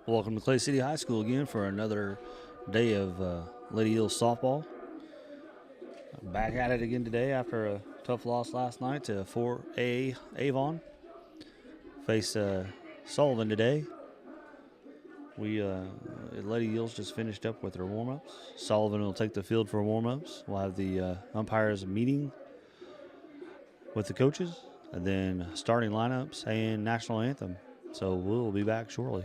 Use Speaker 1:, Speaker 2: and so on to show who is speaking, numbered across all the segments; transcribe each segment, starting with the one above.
Speaker 1: Welcome to Clay City High School again for another day of Lady Eagles softball. Back at it again today after a tough loss last night to 4A Avon. Face Sullivan today. We Lady Eagles just finished up with their warm-ups. Sullivan will take the field for warm-ups. We'll have the umpires meeting with the coaches, and then starting lineups and national anthem. So we'll be back shortly.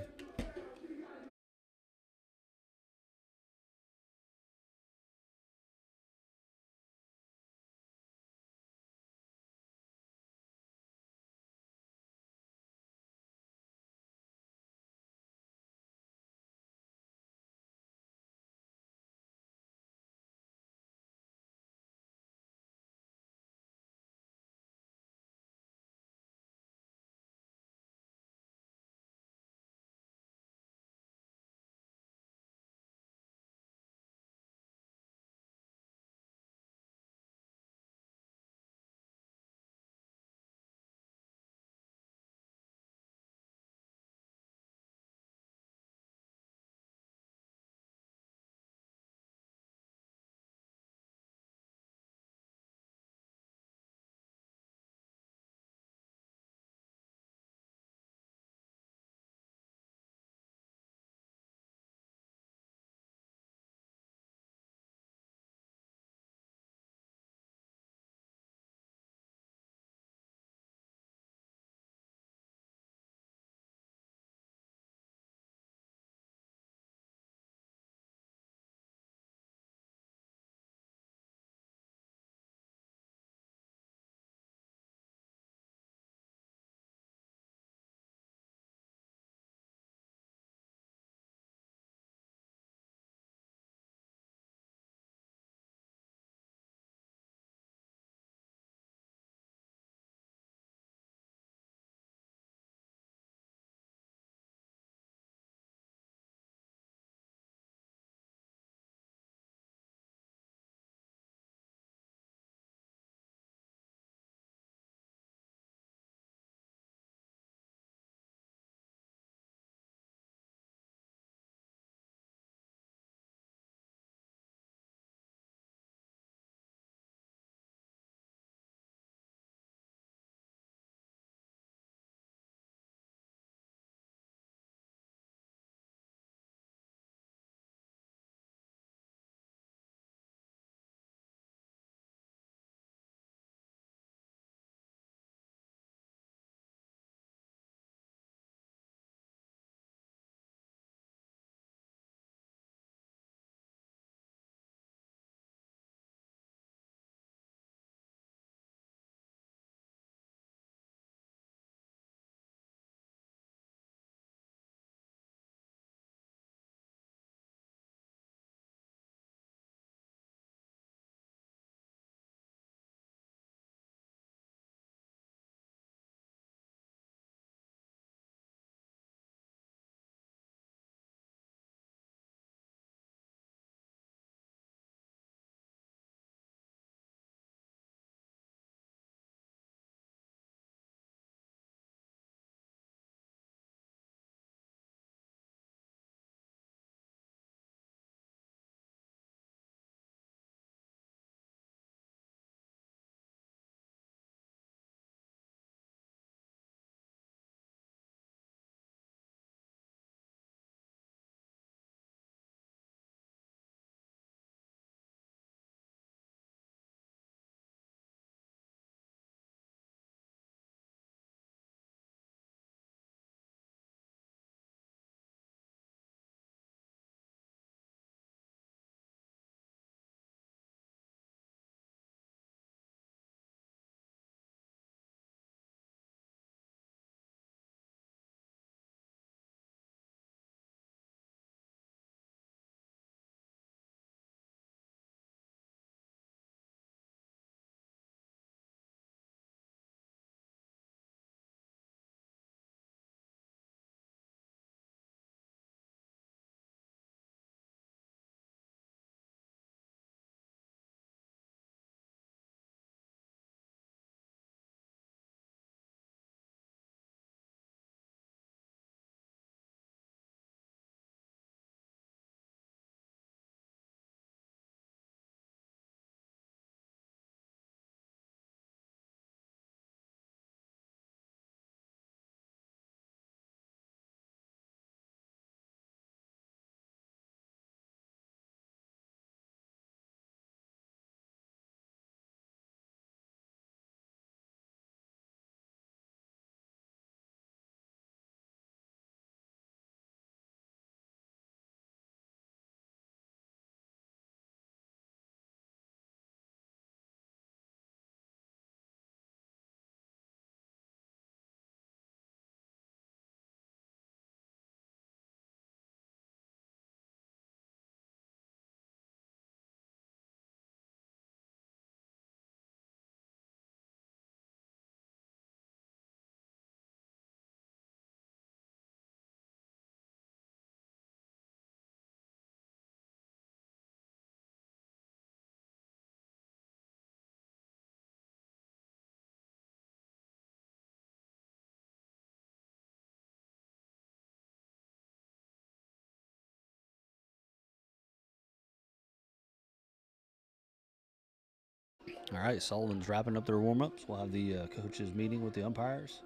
Speaker 1: All right, Sullivan's wrapping up their warm-ups. We'll have the coaches meeting with the umpires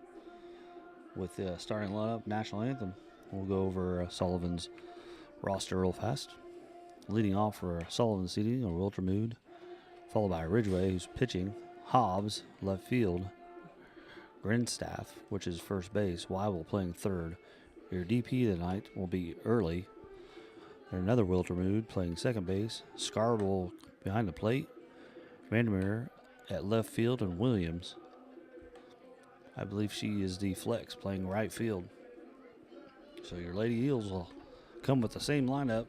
Speaker 1: with the starting lineup, national anthem. We'll go over Sullivan's roster real fast. Leading off for Sullivan seating are Wiltermood, followed by Ridgway, who's pitching, Hobbs, left field, Grinstaff, which is first base, Weibel playing third. Your DP tonight will be Early. And another Wiltermood playing second base, Scarborough behind the plate, Vandermeer at left field, and Williams, I believe she is the flex, playing right field. So your Lady Eels will come with the same lineup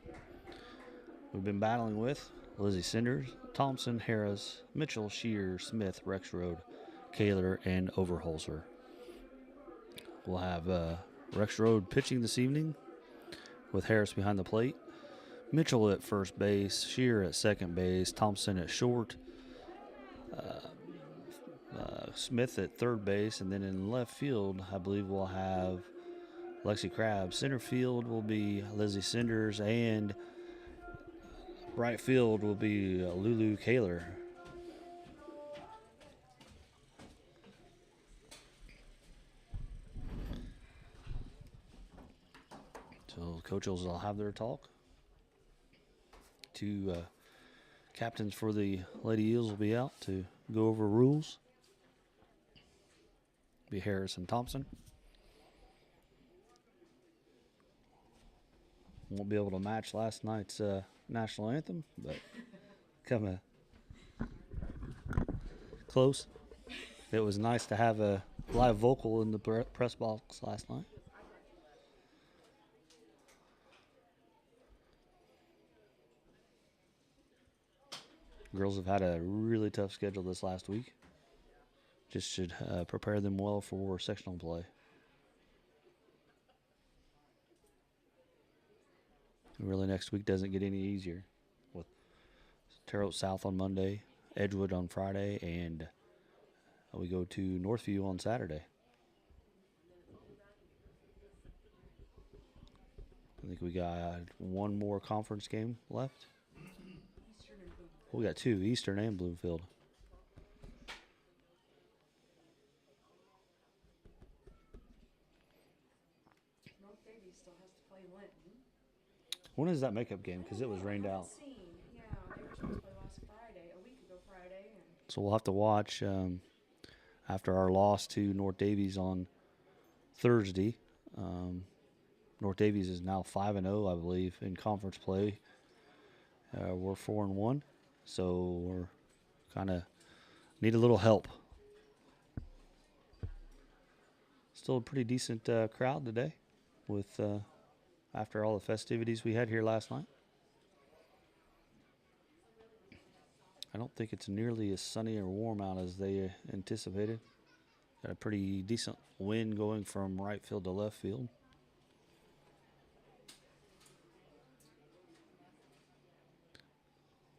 Speaker 1: we've been battling with: Lizzie Cinders, Thompson, Harris, Mitchell, Shear, Smith, Rexroad, Kaler, and Overholser. We'll have Rexroad pitching this evening with Harris behind the plate, Mitchell at first base, Shear at second base, Thompson at short, Smith at third base, and then in left field, I believe we'll have Lexi Crabb. Center field will be Lizzie Cinders, and right field will be Lulu Kaler. So coaches will have their talk. Two captains for the Lady Eels will be out to go over rules. Be Harris and Thompson. Won't be able to match last night's national anthem, but kind of close. It was nice to have a live vocal in the press box last night. Girls have had a really tough schedule this last week. Just should prepare them well for sectional play. Really, next week doesn't get any easier, with Terre Haute South on Monday, Edgewood on Friday, and we go to Northview on Saturday. I think we got one more conference game left. We got two, Eastern and Bloomfield.
Speaker 2: North Davie still has to play Linton.
Speaker 1: When is that makeup game? Because it was rained out.
Speaker 2: Yeah, they were supposed to play last Friday, a week ago Friday.
Speaker 1: So we'll have to watch after our loss to North Davies on Thursday. North Davies is now 5-0, I believe, in conference play. We're 4-1, so we're kind of need a little help. Still a pretty decent crowd today, with after all the festivities we had here last night. I don't think it's nearly as sunny or warm out as they anticipated. Got a pretty decent wind going from right field to left field.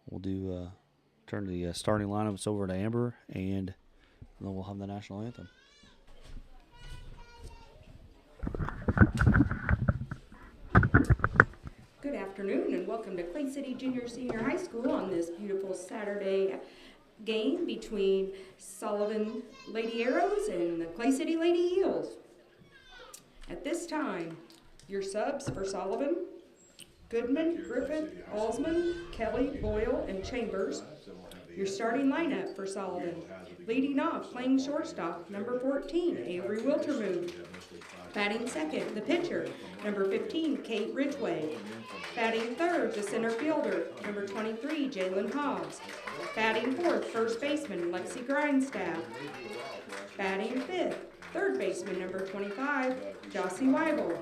Speaker 1: We'll do turn the starting lineups over to Amber, and then we'll have the national anthem.
Speaker 2: Good afternoon and welcome to Clay City Junior Senior High School on this beautiful Saturday game between Sullivan Lady Arrows and the Clay City Lady Eels. At this time, your subs for Sullivan: Goodman, Griffith, Alsman, Kelly, Boyle, and Chambers. Your starting lineup for Sullivan: leading off, playing shortstop, number 14, Avery Wiltermood. Batting second, the pitcher, number 15, Kate Ridgway. Batting third, the center fielder, number 23, Jalen Hobbs. Batting fourth, first baseman, Lexi Grindstaff. Batting fifth, third baseman, number 25, Jossie Weibel.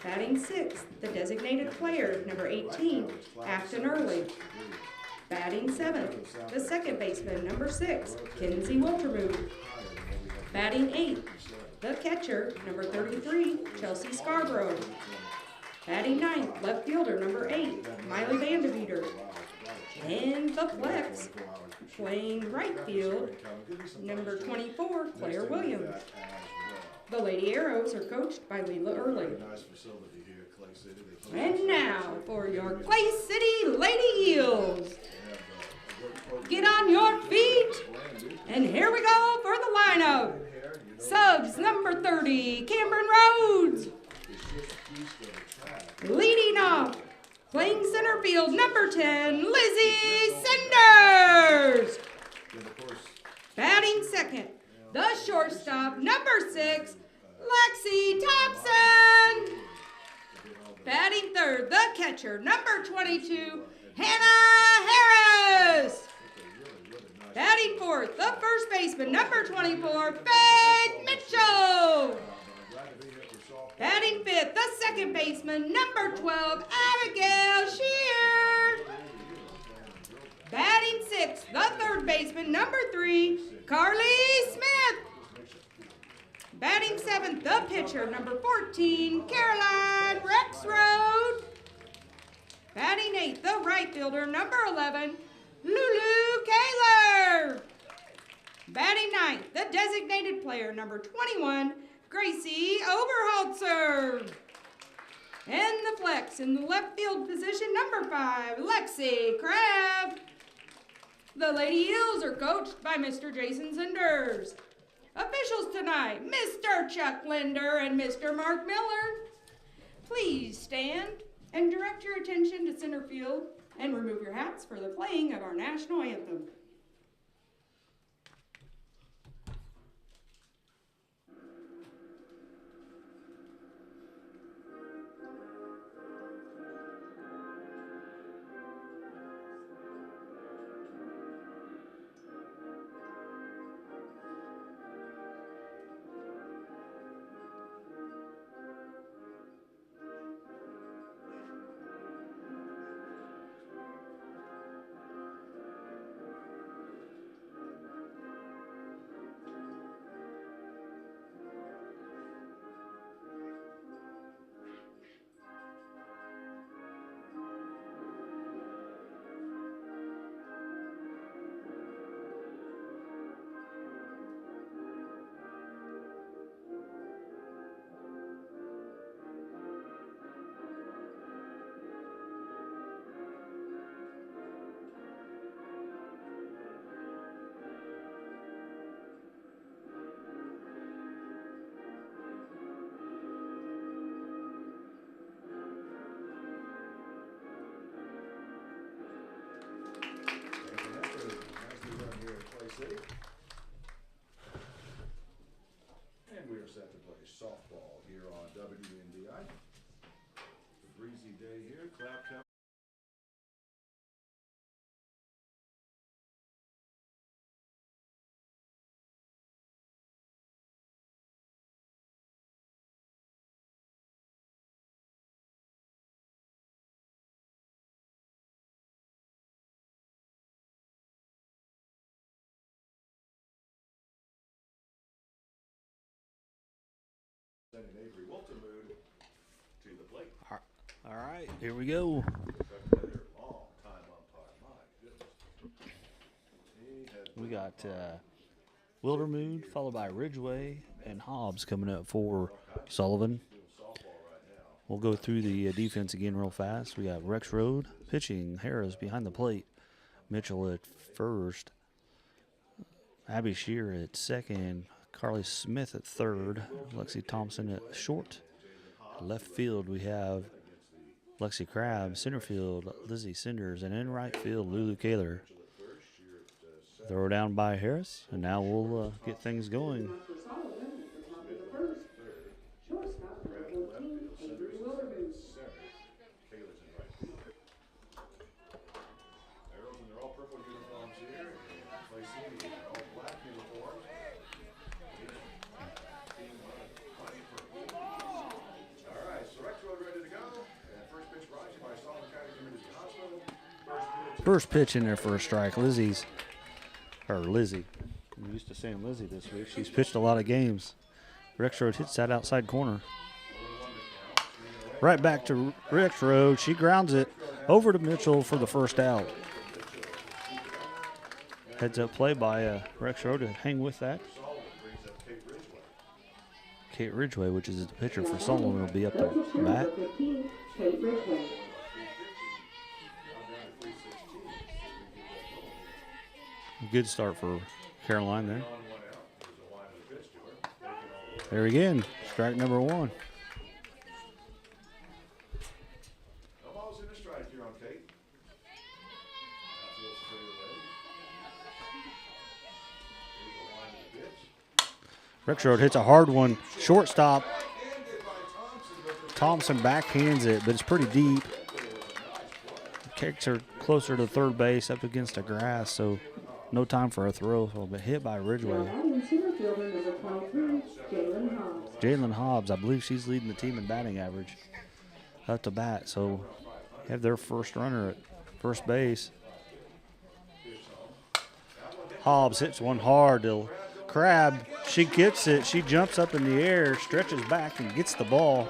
Speaker 2: Batting sixth, the designated player, number 18, Afton Early. Batting seventh, the second baseman, number 6, Kenzie Wiltermood. Batting eighth, the catcher, number 33, Chelsea Scarborough. Batting ninth, left fielder, number 8, Miley Vandeveter. And the flex, playing right field, number 24, Claire Williams. The Lady Arrows are coached by Leela Early. And now for your Clay City Lady Eels. Get on your feet. And here we go for the lineup. Subs number 30, Cameron Rhodes. Leading off, playing center field, number 10, Lizzie Senders. Batting second, the shortstop, number 6, Lexi Thompson. Batting third, the catcher, number 22, Hannah Harris. Batting fourth, the first baseman, number 24, Faith Mitchell. Batting fifth, the second baseman, number 12, Abigail Shear. Batting sixth, the third baseman, number 3, Carly Smith. Batting seventh, the pitcher, number 14, Caroline Rexroad. Batting eighth, the right fielder, number 11, Lulu Kaler. Batting ninth, the designated player, number 21, Gracie Oberholzer. And the flex in the left field position, number 5, Lexi Crabb. The Lady Eels are coached by Mr. Jason Sanders. Officials tonight, Mr. Chuck Linder and Mr. Mark Miller. Please stand and direct your attention to center field and remove your hats for the playing of our national anthem.
Speaker 3: And we are set to play softball here on WNDI. It's a breezy day here, cloud cover. Sending Avery Woltemood to the plate.
Speaker 1: All right, here we go.
Speaker 3: Another long time umpire. My goodness.
Speaker 1: We got Wildermood, followed by Ridgeway and Hobbs coming up for Sullivan. We'll go through the defense again real fast. We got Rex Road pitching, Harris behind the plate, Mitchell at first, Abby Shear at second, Carly Smith at third, Lexi Thompson at short. Left field, we have Lexi Crabb, center field, Lizzie Senders, and in right field, Lulu Kaler. Throw down by Harris, and now we'll get things going. First pitch in there for a strike. Lizzie. I'm used to saying Lizzie this week. She's pitched a lot of games. Rex Road hits that outside corner. Right back to Rex Road. She grounds it over to Mitchell for the first out. Heads up play by Rex Road to hang with that. Kate Ridgeway, which is the pitcher for Sullivan, will be up to bat. Good start for Caroline there. There again, strike number 1.
Speaker 3: No balls in the strike here on Kate. Outfield's clear away. Here's the line of the pitch.
Speaker 1: Rexroad hits a hard one. Shortstop. Thompson backhands it, but it's pretty deep. Kicks her closer to third base up against the grass, so no time for a throw. So, but hit by Ridgeway. Jalen Hobbs, I believe she's leading the team in batting average up to bat. So have their first runner at first base. Hobbs hits one hard to Crab. She gets it. She jumps up in the air, stretches back, and gets the ball.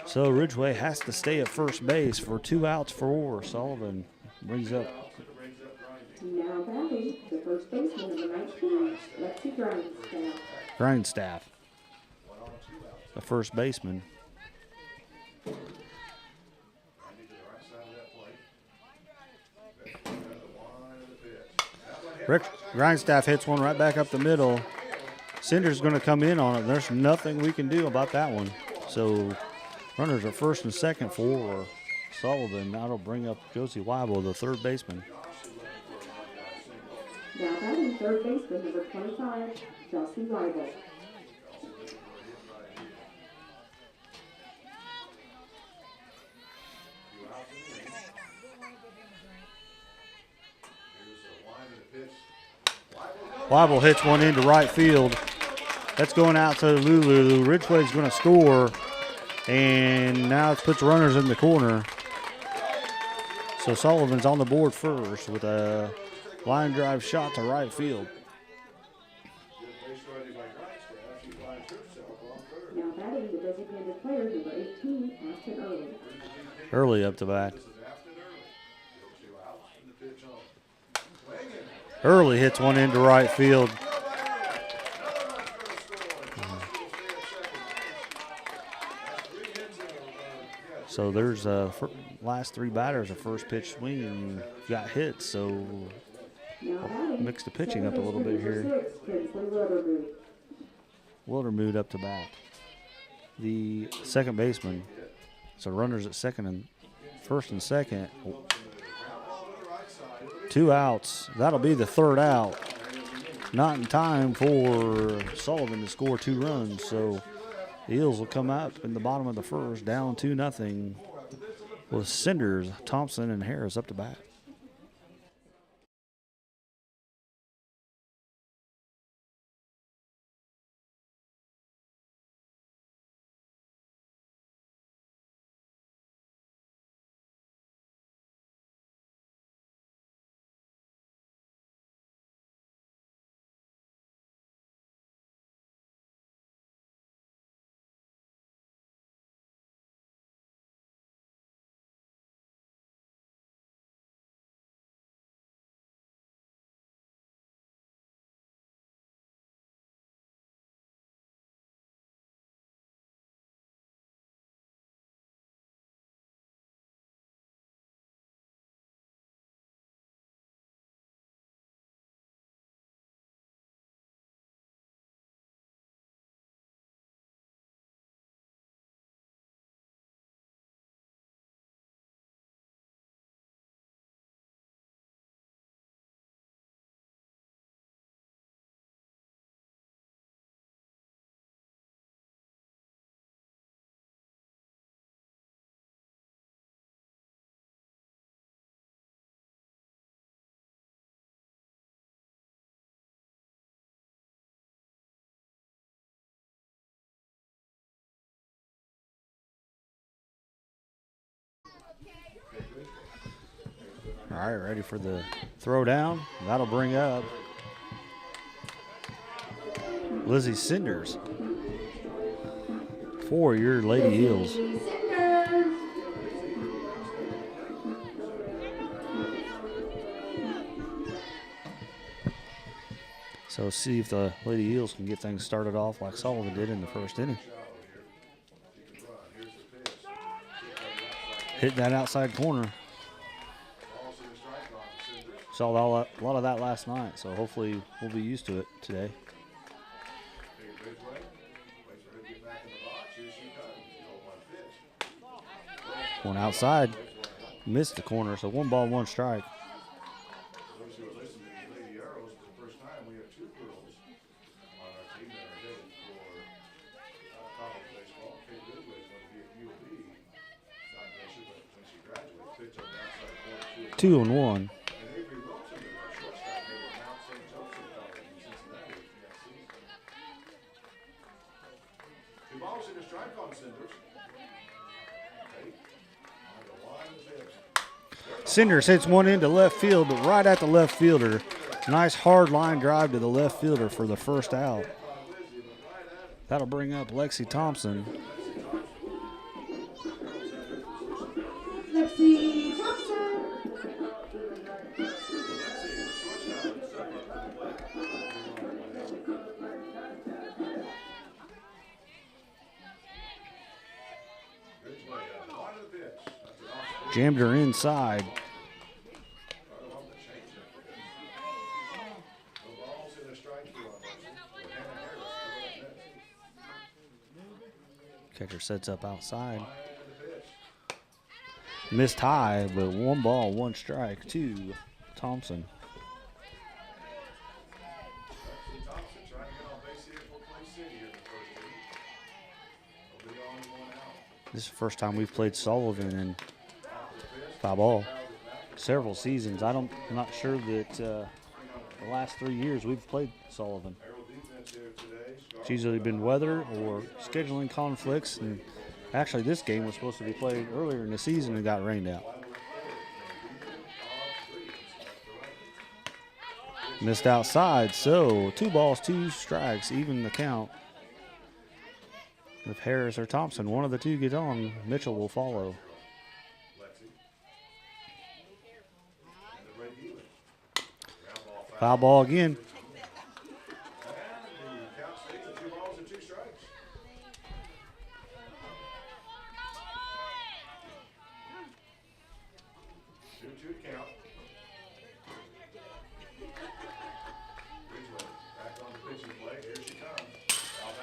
Speaker 1: So Ridgeway has to stay at first base for 2 outs for Sullivan. Brings up.
Speaker 2: Now batting, the first baseman, number 19, Lexi Grindstaff.
Speaker 1: Grindstaff, the first baseman. Grindstaff hits one right back up the middle. Cinder's going to come in on it. There's nothing we can do about that one. So runners are first and second for Sullivan. That'll bring up Josie Weibel, the third baseman.
Speaker 2: Now batting, third baseman, number 25, Josie Weibel.
Speaker 1: Weibel hits one into right field. That's going out to Lulu. Ridgeway's going to score, and now it puts runners in the corner. So Sullivan's on the board first with a line drive shot to right field.
Speaker 2: Now batting, the designated player, number 18, Ashton Early.
Speaker 1: Early up to bat. Early hits one into right field. So there's last 3 batters of first pitch swing and got hits. So mix the pitching up a little bit here. Wildermood up to bat. The second baseman. So runners at first and second. 2 outs. That'll be the third out. Not in time for Sullivan to score 2 runs. So the Eels will come up in the bottom of the first, down 2-0 with Cinders, Thompson, and Harris up to bat. All right, ready for the throwdown. That'll bring up Lizzie Cinders for your Lady Eels. So see if the Lady Eels can get things started off like Sullivan did in the first inning. Hit that outside corner. Saw a lot of that last night, so hopefully we'll be used to it today.
Speaker 3: Big Ridgeway. Waits for her to get back in the box. Here she comes. 0-1 pitch.
Speaker 1: One outside, missed the corner, so 1 ball, 1 strike.
Speaker 3: For those who are listening to these Lady Arrows for the first time, we have 2 girls on our team that are headed for college baseball. Kate Ridgeway is going to be at U of B. Not this year, but when she graduates, pitch on the outside corner.
Speaker 1: 2 and 1.
Speaker 3: And Avery Wilson is our shortstop here at Mount St. Joseph College in Cincinnati next season. 2 balls in a strike on Cinders. Okay. On the line of pitch.
Speaker 1: Cinders hits one into left field, but right at the left fielder. Nice hard line drive to the left fielder for the first out. That'll bring up Lexi Thompson.
Speaker 2: Lexi Thompson.
Speaker 1: Jammed her inside. Catcher sets up outside. Missed high, but 1 ball, 1 strike to Thompson. This is the first time we've played Sullivan in 5 ball. Several seasons. I'm not sure that the last 3 years we've played Sullivan. It's usually been weather or scheduling conflicts, and actually this game was supposed to be played earlier in the season and got rained out. Missed outside, so 2 balls, 2 strikes, even the count. If Harris or Thompson, one of the two gets on, Mitchell will follow. Foul ball again.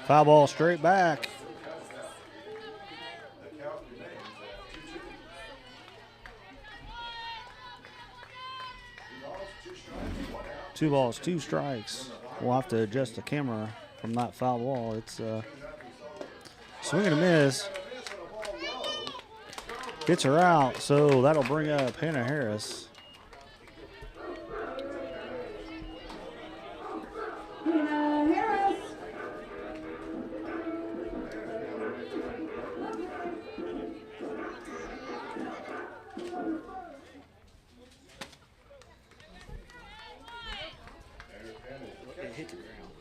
Speaker 1: Foul ball straight back. Two balls, 2 strikes. We'll have to adjust the camera from that foul ball. It's swing and a miss. Gets her out, so that'll bring up Hannah Harris.
Speaker 2: Hannah Harris.
Speaker 1: It hit the ground.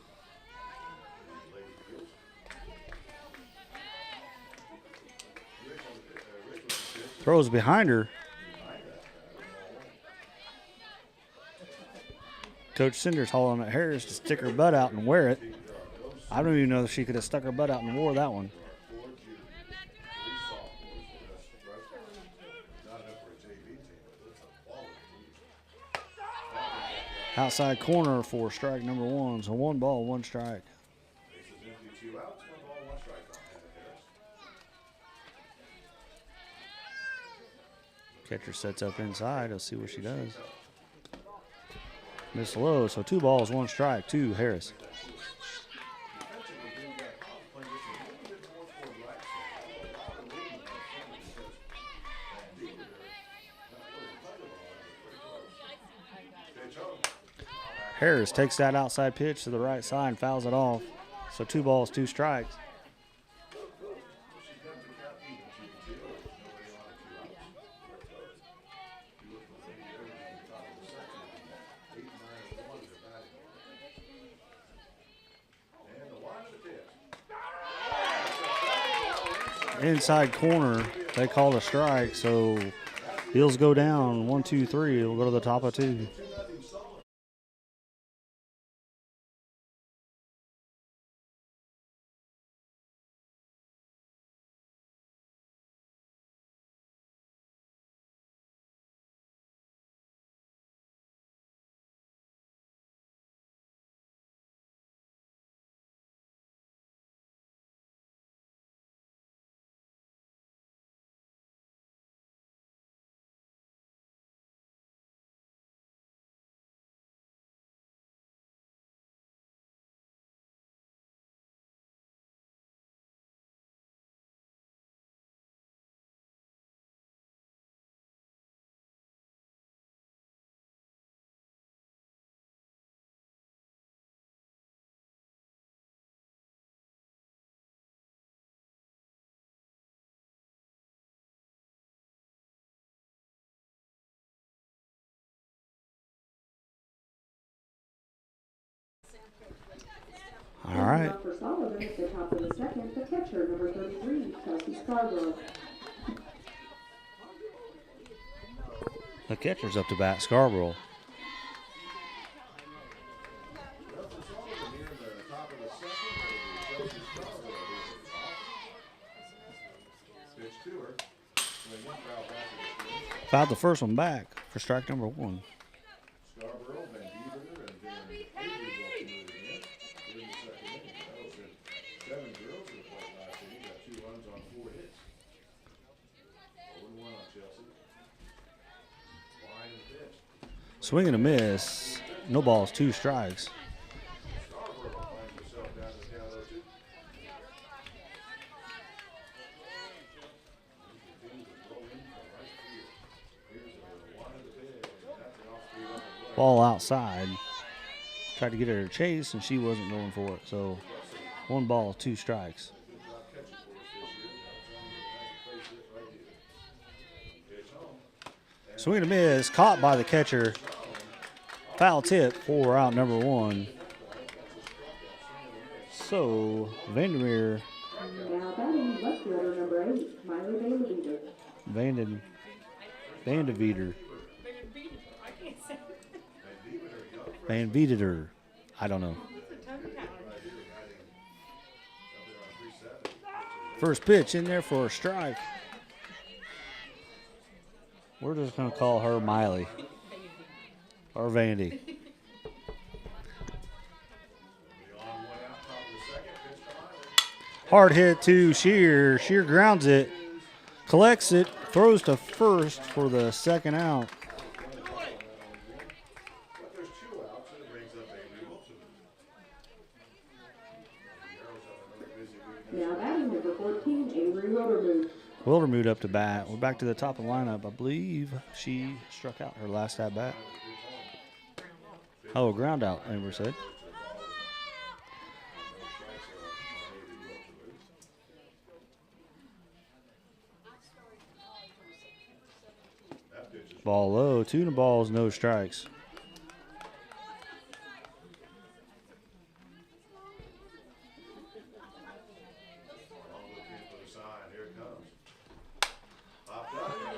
Speaker 1: Throws behind her. Coach Cinders hauling at Harris to stick her butt out and wear it. I don't even know if she could have stuck her butt out and wore that one. Outside corner for strike number 1. So 1 ball, 1 strike. Catcher sets up inside. Let's see what she does. Miss low, so 2 balls, 1 strike to Harris. Harris takes that outside pitch to the right side and fouls it off. So 2 balls, 2 strikes. Inside corner, they called a strike, so Heels go down 1, 2, 3. It'll go to the top of 2. All right.
Speaker 2: For Sullivan at the top of the second, the catcher, number 33, Kelsey Scarborough.
Speaker 1: The catcher's up to bat, Scarborough. Fouled the first one back for strike number 1.
Speaker 3: Scarborough, Van Beaver, and then Avery will in the second inning. That was it. 7 girls in the plate last inning, got 2 runs on 4 hits. 0-1 on Chelsea. Line and pitch.
Speaker 1: Swing and a miss. No balls, 2 strikes.
Speaker 3: Scarborough finds himself down to the count of 2.
Speaker 1: Ball outside. Tried to get her to chase, and she wasn't going for it. So 1 ball, 2 strikes. Swing and a miss, caught by the catcher. Foul tip for out number 1. So Vandermeer
Speaker 2: Now batting left fielder, number 8, Miley
Speaker 1: Vandeveeder. Van Veeder. I don't know. First pitch in there for a strike. We're just going to call her Miley. Or Vandy. Hard hit to Shear. Shear grounds it. Collects it. Throws to first for the second out.
Speaker 2: Now batting number 14, Avery Wildermuth.
Speaker 1: Wildermuth up to bat. We're back to the top of the lineup. I believe she struck out her last at bat. Oh, a ground out, Amber said. Ball low, 2 balls, no strikes.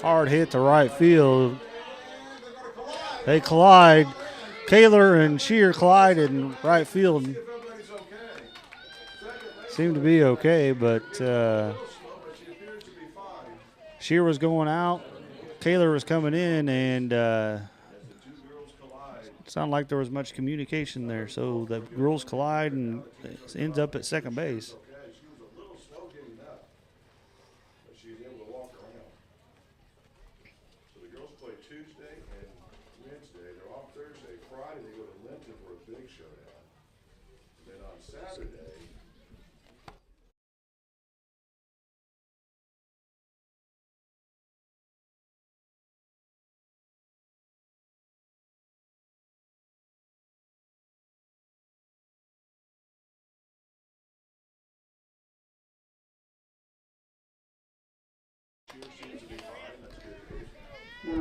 Speaker 1: Hard hit to right field. They collide. Kaler and Shear collide in right field. Seemed to be okay, but Shear was going out. Kaler was coming in, and it sounded like there was much communication there. So the girls collide and it ends up at second base.
Speaker 3: Tuesday and Wednesday. They're off Thursday. Friday they go to Linton for a big showdown. And then on Saturday,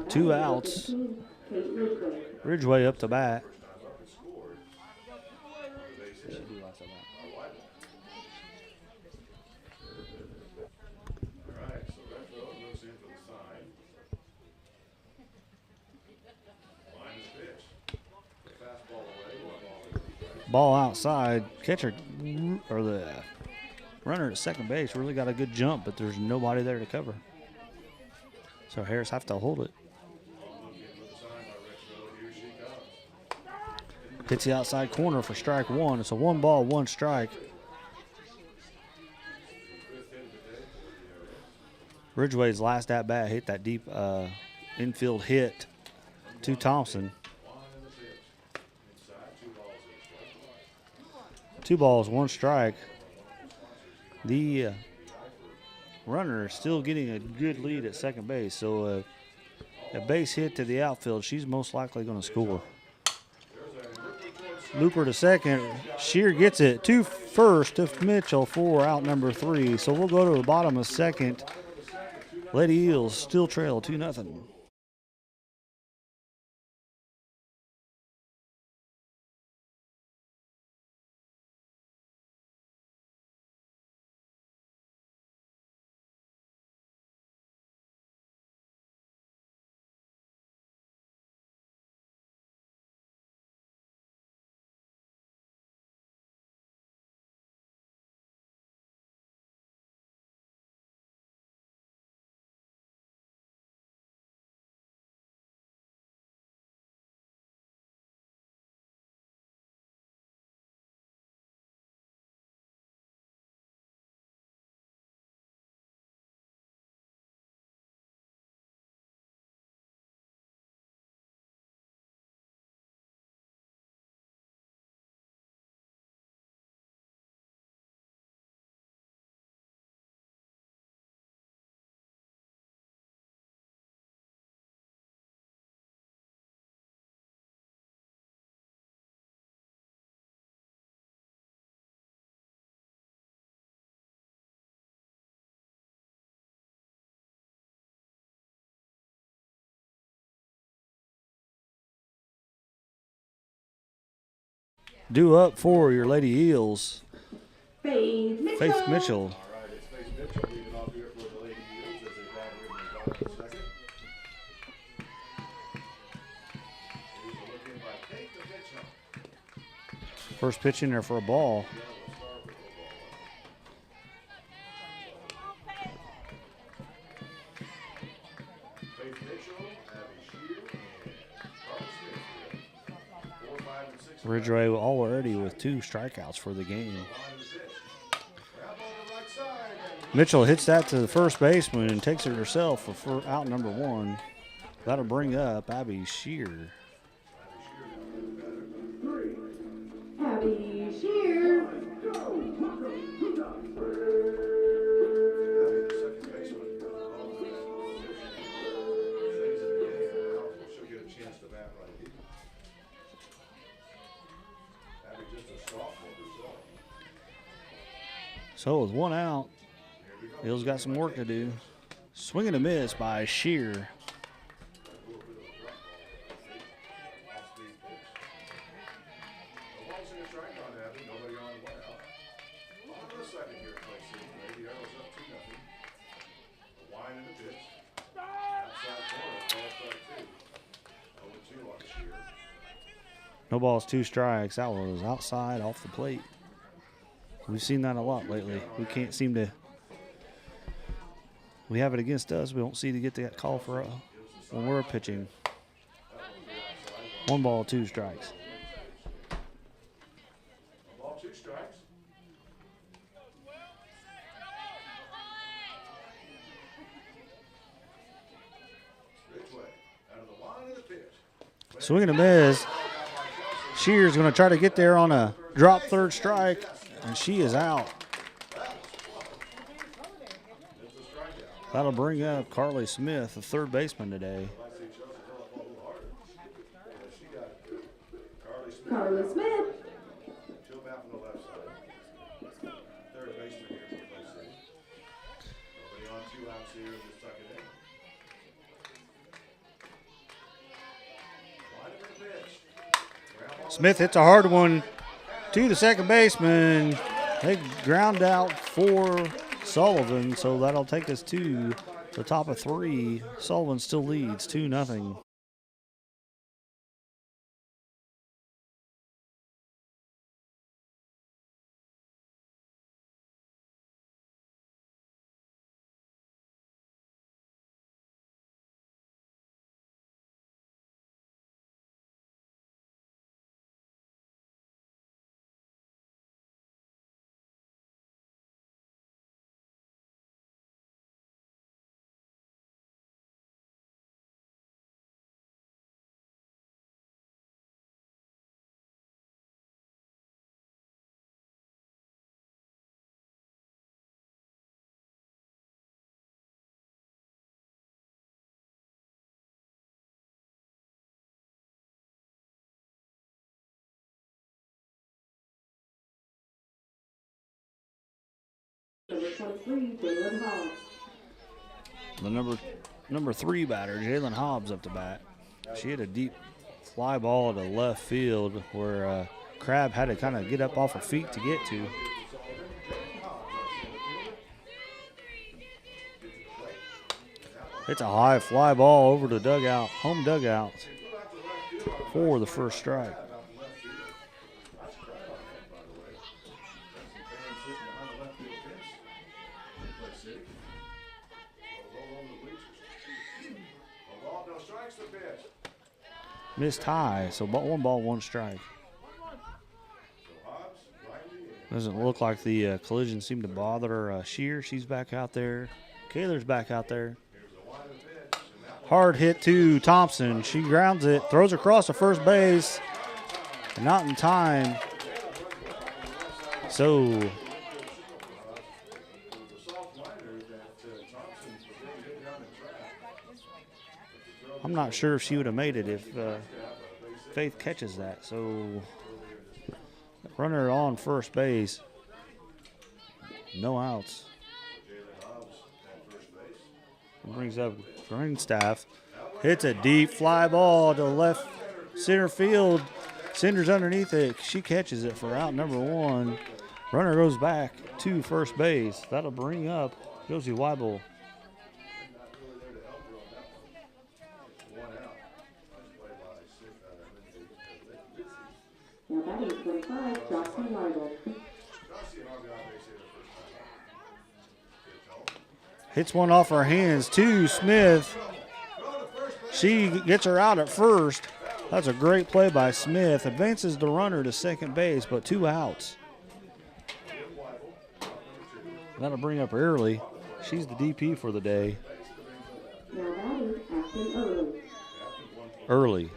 Speaker 1: Two outs. Ridgeway up to bat. Ball outside. Catcher or the runner at second base really got a good jump, but there's nobody there to cover. So Harris have to hold it. Hits the outside corner for strike 1. It's a 1 ball, 1 strike. Ridgeway's last at bat hit that deep infield hit to Thompson. 2 balls, 1 strike. The runner is still getting a good lead at second base, so a base hit to the outfield, she's most likely going to score. Looper to second. Shear gets it to first to Mitchell for out number 3. So we'll go to the bottom of second. Lady Eels still trail 2-0. Due up for your Lady Eels,
Speaker 2: Faith Mitchell.
Speaker 1: Faith Mitchell.
Speaker 3: All right, it's Faith Mitchell leading off here for the Lady Eagles as they battle in the bottom of the second. Here's a look in by Faith Mitchell.
Speaker 1: First pitch in there for a ball.
Speaker 3: Yeah, we'll start with the ball. Faith Mitchell, Abby Shear, and Carlos Smith here. 4, 5, and 6.
Speaker 1: Ridgeway already with 2 strikeouts for the game.
Speaker 3: Line of the pitch. Grab on the right side. And
Speaker 1: Mitchell hits that to the first baseman and takes it herself for out number 1. That'll bring up Abby Shear.
Speaker 2: Abby Shear.
Speaker 3: Abby, the second baseman, stays in the game now, so she'll get a chance to bat right here. Abby just a sophomore herself.
Speaker 1: So with 1 out,
Speaker 3: Here we go.
Speaker 1: Eels got some work to do. Swing and a miss by Shear.
Speaker 3: Off-speed pitch. No balls in a strikeout, Abby. Nobody on one out. On to the second here at Clay City. Lady Arrows up 2-0. The line in the pitch. Outside corner, ball strike 2. 0-2 on Shear.
Speaker 1: No balls, 2 strikes. That was outside off the plate. We've seen that a lot lately. We can't seem to. We have it against us. We don't see to get that call for when we're pitching. 1 ball, 2 strikes.
Speaker 3: 1 ball, 2 strikes. Ridgeway out of the line of the pitch.
Speaker 1: Swing and a miss. Shear's going to try to get there on a drop third strike, and she is out.
Speaker 3: It's a strikeout.
Speaker 1: That'll bring up Carly Smith, the third baseman today.
Speaker 3: I see Chelsea throw up a little harder. Yeah, she got it. Carly Smith.
Speaker 2: Carla Smith.
Speaker 3: She'll bat from the left side. Third baseman here for Clay City. Nobody on 2 outs here. Just tuck it in. Line of the pitch. Ground ball
Speaker 1: Smith hits a hard one to the second baseman. They ground out for Sullivan, so that'll take us to the top of 3. Sullivan still leads 2-0.
Speaker 2: Number 23, Jalen Hobbs.
Speaker 1: The number 3 batter, Jalen Hobbs, up to bat. She hit a deep fly ball to left field where Crab had to kind of get up off her feet to get to. It's a high fly ball over the dugout, home dugout, for the first strike. Missed high, so 1 ball, 1 strike. Doesn't look like the collision seemed to bother Shear. She's back out there. Kaler's back out there. Hard hit to Thompson. She grounds it, throws across the first base. Not in time. So I'm not sure if she would have made it if Faith catches that. So runner on first base. No outs. Brings up Greenstaff. Hits a deep fly ball to left center field. Cinder's underneath it. She catches it for out number 1. Runner goes back to first base. That'll bring up Josie Weibel.
Speaker 4: Now batting 25, Jocelyn Weibel.
Speaker 1: Hits one off her hands to Smith. She gets her out at first. That's a great play by Smith. Advances the runner to second base, but 2 outs. That'll bring up Early. She's the DP for the day.
Speaker 4: Now batting Ashton Early.
Speaker 1: Early.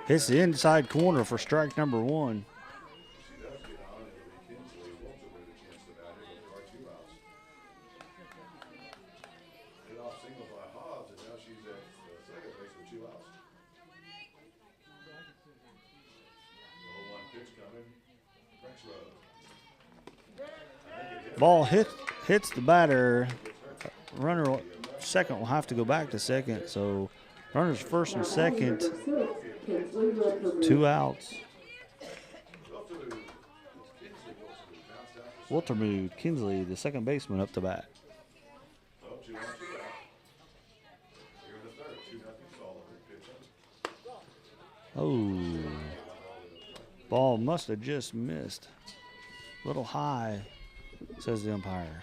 Speaker 1: Hits the inside corner for strike number 1. Ball hits the batter. Runner second will have to go back to second. So runners first and second. 2 outs. Wiltermude Kinsley, the second baseman, up to bat. Oh, ball must have just missed. A little high, says the umpire.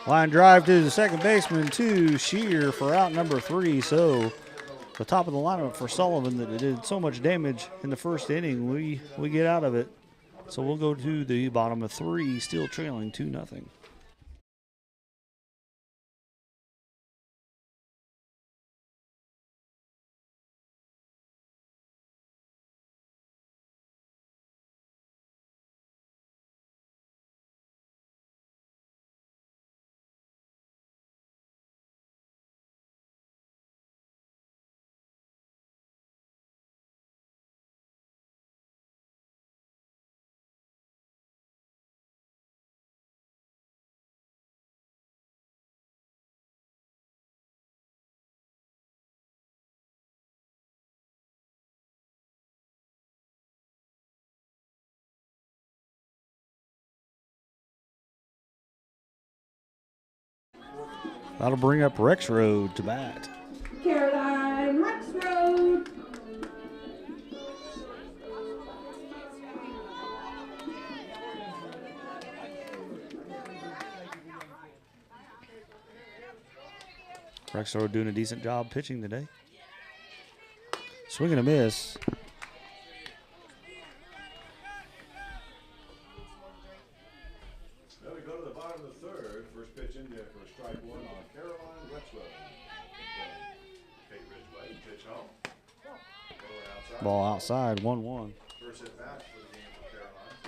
Speaker 1: Line drive to the second baseman to Shear for out number 3. So the top of the lineup for Sullivan that did so much damage in the first inning, we get out of it. So we'll go to the bottom of 3, still trailing 2-0. That'll bring up Rexroad to bat.
Speaker 4: Caroline Rexroad.
Speaker 1: Rexroad doing a decent job pitching today. Swing and a miss.
Speaker 3: Now we go to the bottom of the 3rd. First pitch in there for strike 1 on Caroline Rexroad. Kate Ridgeway, pitch home. Going outside.
Speaker 1: Ball outside, 1-1.
Speaker 3: First at bat for the game for Caroline.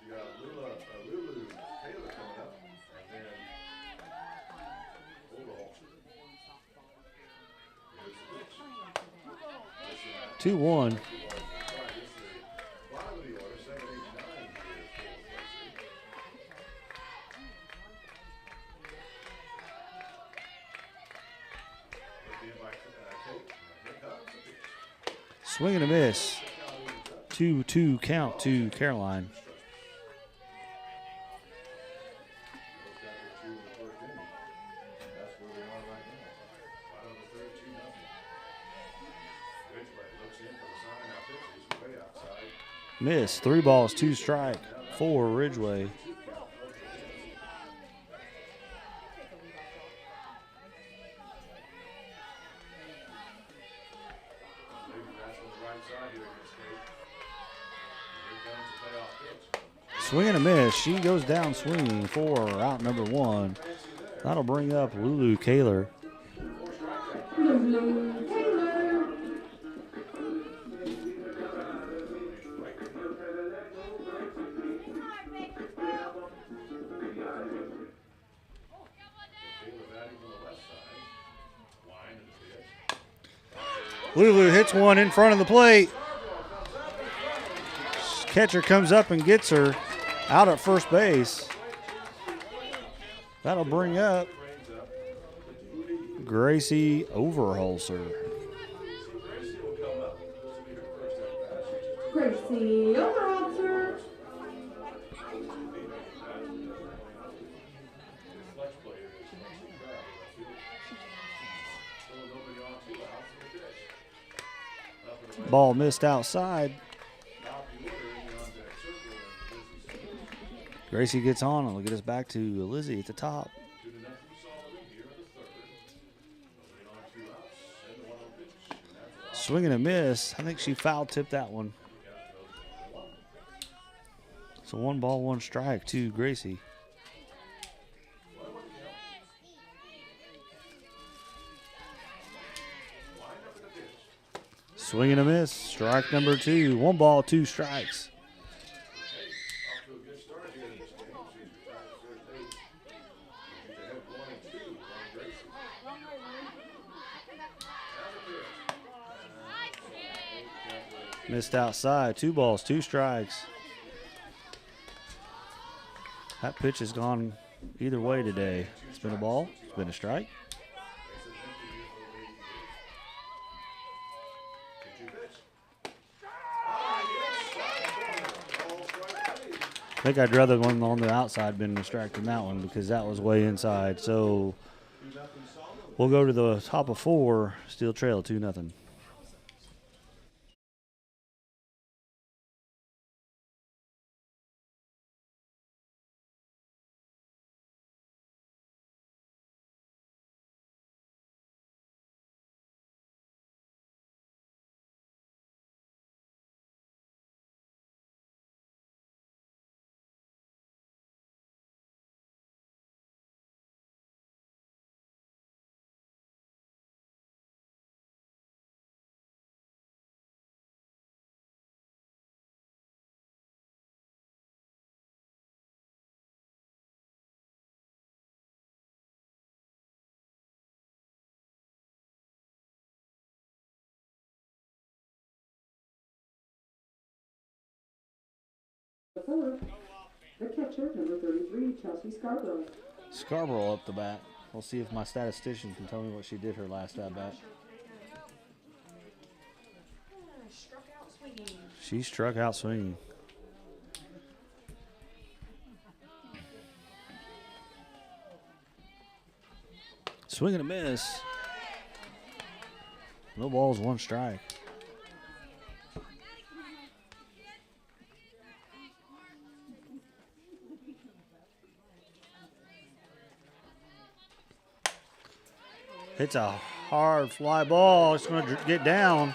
Speaker 3: You got Lulu Taylor coming up, and then Overhaul. Here's the pitch.
Speaker 1: 2-1.
Speaker 3: Bottom of the order, 7, 8, 9 here for
Speaker 1: Swing and a miss. 2-2 count to Caroline. Miss. 3 balls, 2 strike for Ridgeway. Swing and a miss. She goes down swinging for out number 1. That'll bring up Lulu Kaler.
Speaker 4: Lulu Taylor.
Speaker 1: Lulu hits one in front of the plate. catcher comes up and gets her out at first base. That'll bring up Gracie Overholser.
Speaker 4: Gracie Overholser.
Speaker 1: Ball missed outside. Gracie gets on and will get us back to Lizzie at the top. Swing and a miss. I think she foul tipped that one. So 1 ball, 1 strike to Gracie. Swing and a miss. Strike number 2. 1 ball, 2 strikes. Missed outside. 2 balls, 2 strikes. That pitch has gone either way today. It's been a ball. It's been a strike. I think I'd rather one on the outside been a strike than that one because that was way inside. So we'll go to the top of 4. Steel trail 2-0.
Speaker 4: The fourth, the catcher, number 33, Chelsea Scarborough.
Speaker 1: Scarborough up the bat. We'll see if my statistician can tell me what she did her last at bat.
Speaker 2: Struck out swinging.
Speaker 1: She struck out swinging. Swing and a miss. No balls, 1 strike. It's a hard fly ball. It's going to get down.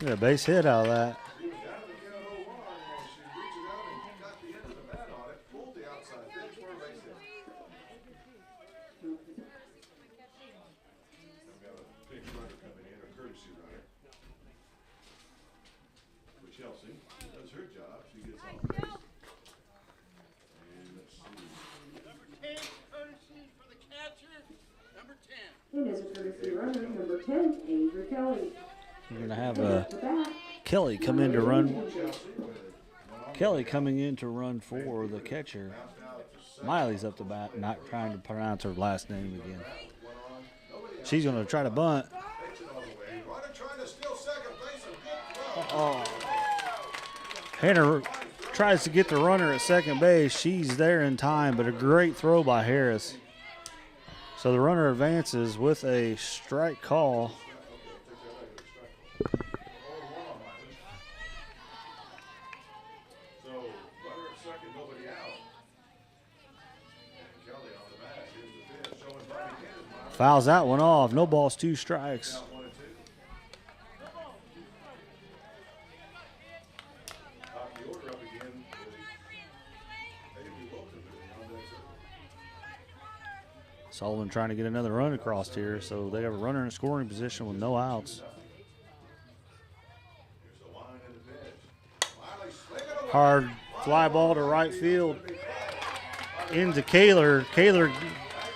Speaker 1: Get a base hit out of that.
Speaker 3: Chelsea does her job. She gets on base. And let's see.
Speaker 5: Number 10, courtesy for the catcher. Number 10.
Speaker 4: And as a courtesy runner, number 10, Andrew Kelly.
Speaker 1: We're going to have
Speaker 4: At the bat,
Speaker 1: Kelly come in to run. Kelly coming in to run for the catcher. Miley's up the bat, not trying to pronounce her last name again. She's going to try to bunt. Hannah tries to get the runner at second base. She's there in time, but a great throw by Harris. So the runner advances with a strike call. Fouls that one off. No balls, 2 strikes. Sullivan trying to get another run across here, so they have a runner in scoring position with no outs. Hard fly ball to right field into Kaler. Kaler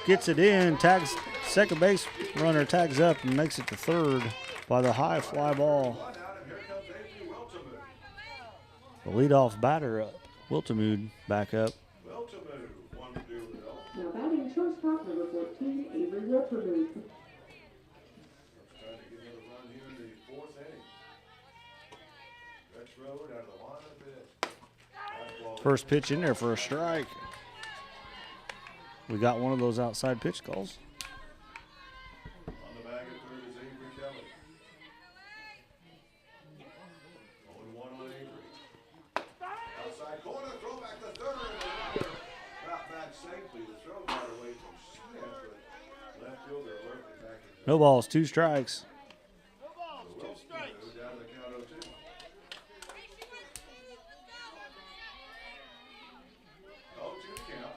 Speaker 1: gets it in, tags second base runner, tags up and makes it to third by the high fly ball. The leadoff batter up. Wiltemood back up.
Speaker 3: Wiltemood, 1-2 Hill.
Speaker 4: Now batting shortstop, number 14, Avery Wiltermuth.
Speaker 3: Trying to get another run here in the fourth inning. Rex Road out of the line of it. Fastball
Speaker 1: First pitch in there for a strike. We got one of those outside pitch calls.
Speaker 3: on the bag at third is Avery Kelly. 0-1 on Avery. Outside corner, throw back to third. And the runner got back safely. The throw got away from Smith, but left fielder alertly back in.
Speaker 1: No balls, 2 strikes.
Speaker 3: Wiltemood down to the count 0-2. 0-2 count.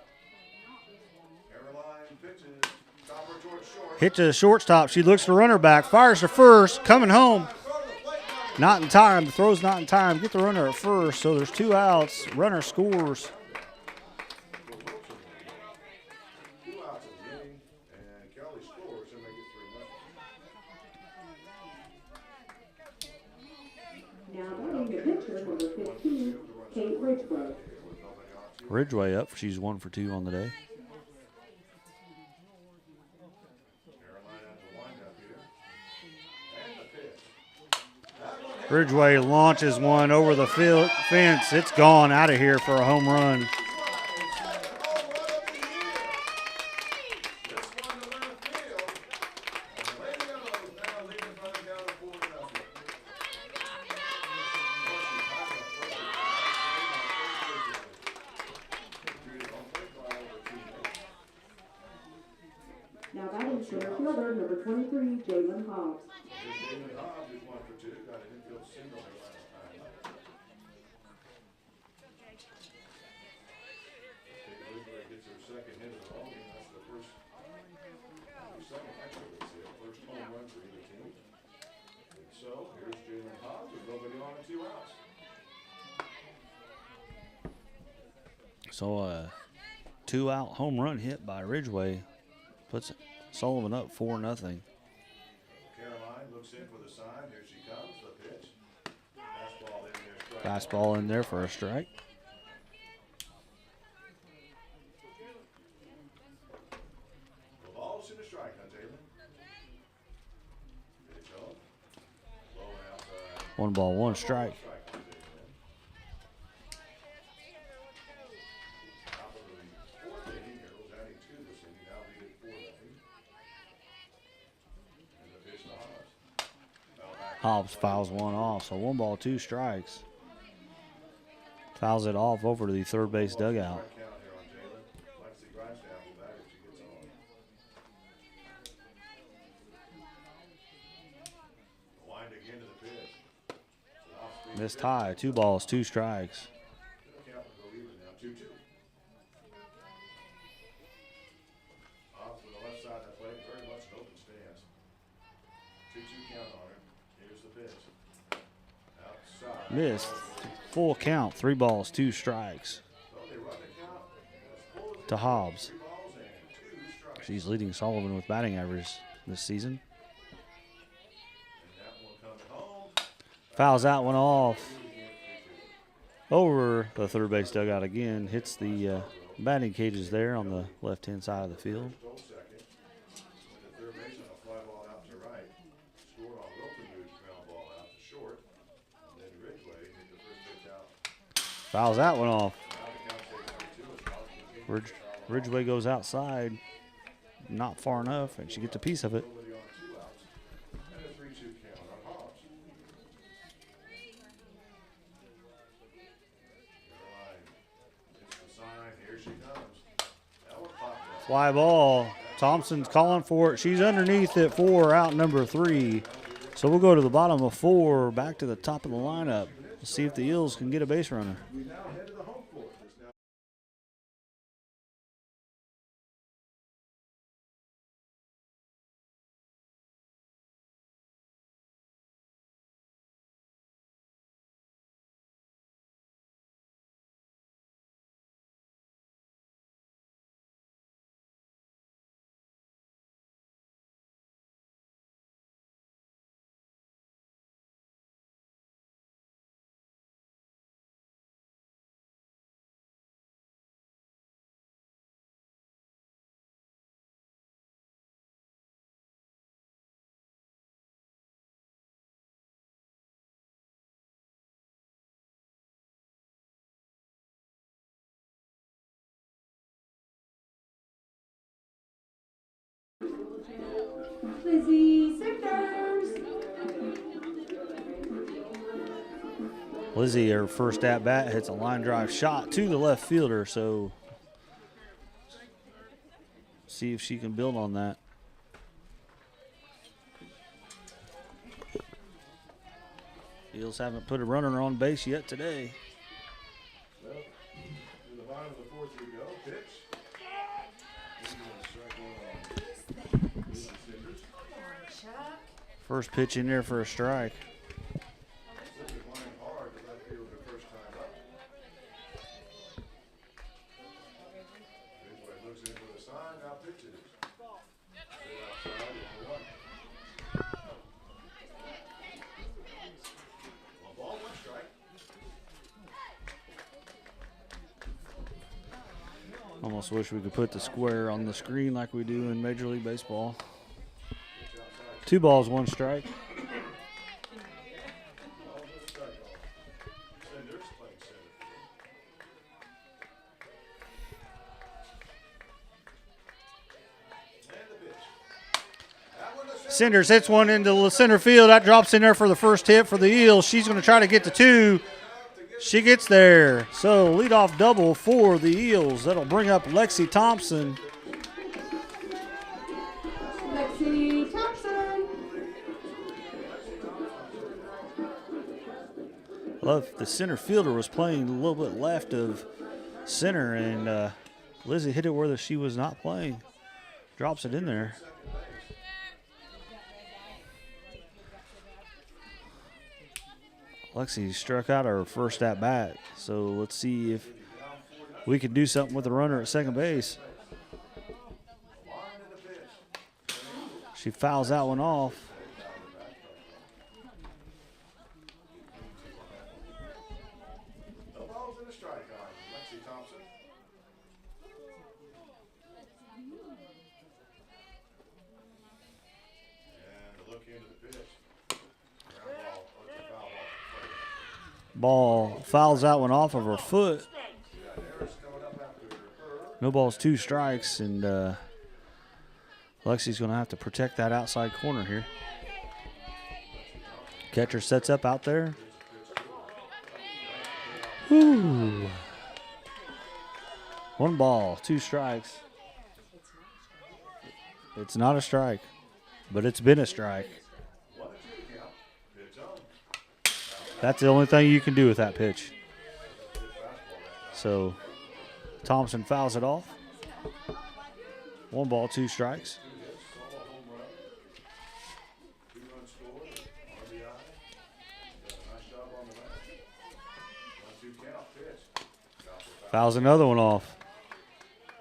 Speaker 3: Caroline pitches. Chopper towards short.
Speaker 1: Hit to the shortstop. She looks the runner back. Fires to first. Coming home.
Speaker 3: Throw to the plate.
Speaker 1: Not in time. The throw's not in time. Get the runner at first. So there's 2 outs. Runner scores.
Speaker 3: For Wiltemood. 2 outs in the inning, and Kelly scores and make it 3-0.
Speaker 4: Now batting the pitcher, number 15, Kate Ridgeway.
Speaker 1: Ridgeway up. She's 1 for 2 on the day.
Speaker 3: Caroline has the windup here. And the pitch.
Speaker 1: Ridgeway launches one over the fence. It's gone out of here for a home run.
Speaker 3: This one to left field. And the Lady Yellows now leading by the count of 4-0.
Speaker 4: Now batting center fielder, number 23, Jalen Hobbs.
Speaker 3: Here's Damon Hobbs, who's 1 for 2. Got an infield single here last time. Kate Ridgeway gets her second hit of the ball game. That's the first, second extra base hit. First home run for either team. And so, here's Jalen Hobbs with nobody on and 2 outs.
Speaker 1: So a 2-out home run hit by Ridgeway puts Sullivan up 4-0.
Speaker 3: Caroline looks in for the sign. Here she comes. The pitch. Fastball in there. Strike.
Speaker 1: Fastball in there for a strike.
Speaker 3: The ball's in the strike on Taylor. Pitch on. Low and outside.
Speaker 1: 1 ball, 1 strike.
Speaker 3: Strike on Taylor. Top of the fourth inning. Girls adding 2 this inning. Now lead it 4-0. And the pitch to Hobbs. Foul back.
Speaker 1: Hobbs fouls one off. So 1 ball, 2 strikes. Fouls it off over to the third base dugout.
Speaker 3: Strike count here on Taylor. Lexi Grindstaff will bat if she gets on. Wind again to the pitch. It's an off-speed
Speaker 1: Missed
Speaker 3: pitch.
Speaker 1: high. 2 balls, 2 strikes.
Speaker 3: The count will go even now. 2-2. Off to the left side of the plate. Very much an open stance. 2-2 count on her. Here's the pitch. Outside.
Speaker 1: Missed. Full count. 3 balls, 2 strikes
Speaker 3: So they run the count as full as
Speaker 1: to Hobbs.
Speaker 3: 3 balls and 2 strikes.
Speaker 1: She's leading Sullivan with batting average this season.
Speaker 3: And that one coming home.
Speaker 1: Fouls that one off over the third base dugout again. Hits the batting cages there on the left-hand side of the field.
Speaker 3: Stole second. Went to third base on a fly ball out to right. Scored on Wiltemood's ground ball out to short. And then Ridgeway hit the first pitch out.
Speaker 1: Fouls that one off.
Speaker 3: Now the count stays 3-2 as Hobbs continues to foul off.
Speaker 1: Ridgeway goes outside, not far enough, and she gets a piece of it.
Speaker 3: Nobody on 2 outs. And a 3-2 count on Hobbs. Caroline hits the sign. Here she comes. That one popped up.
Speaker 1: Fly ball. Thompson's calling for it. She's underneath it for out number 3. So we'll go to the bottom of 4, back to the top of the lineup. Let's see if the Eels can get a base runner.
Speaker 3: We now head to the home
Speaker 2: Lizzie Sanders.
Speaker 1: Lizzie, her first at bat, hits a line drive shot to the left fielder, so see if she can build on that. Eels haven't put a runner on base yet today.
Speaker 3: Well, to the bottom of the fourth we go. Pitch. Strike one on Lizzie Sanders.
Speaker 1: First pitch in there for a strike.
Speaker 3: Lizzie flying hard to left field her first time up. Ridgeway looks in for the sign, now pitches. Straight outside, 1-1. One ball, one strike.
Speaker 1: Almost wish we could put the square on the screen like we do in Major League Baseball. 2 balls, 1 strike.
Speaker 3: Ball to the strike off. Sanders playing center field. And the pitch. That one to center.
Speaker 1: Cinders hits one into the center field. That drops in there for the first hit for the Eels. She's going to try to get to 2. She gets there. So leadoff double for the Eels. That'll bring up Lexi Thompson.
Speaker 2: Lexi Thompson.
Speaker 1: Love the center fielder was playing a little bit left of center, and Lizzie hit it where she was not playing. Drops it in there. Lexi struck out her first at bat, so let's see if we can do something with the runner at second base. She fouls that one off.
Speaker 3: No balls and a strike on Lexi Thompson. And a look into the pitch. Ground ball, or the foul ball.
Speaker 1: Ball fouls that one off of her foot.
Speaker 3: Yeah, Harris coming up after her.
Speaker 1: No balls, 2 strikes, and Lexi's going to have to protect that outside corner here. Catcher sets up out there. Whew. 1 ball, 2 strikes. It's not a strike, but it's been a strike.
Speaker 3: 1-2 count. Pitch on.
Speaker 1: That's the only thing you can do with that pitch. So Thompson fouls it off. 1 ball, 2 strikes.
Speaker 3: Solo home run. 2-run score. RBI. Got a nice job on the mound. 1-2 count. Pitch.
Speaker 1: Fouls another one off.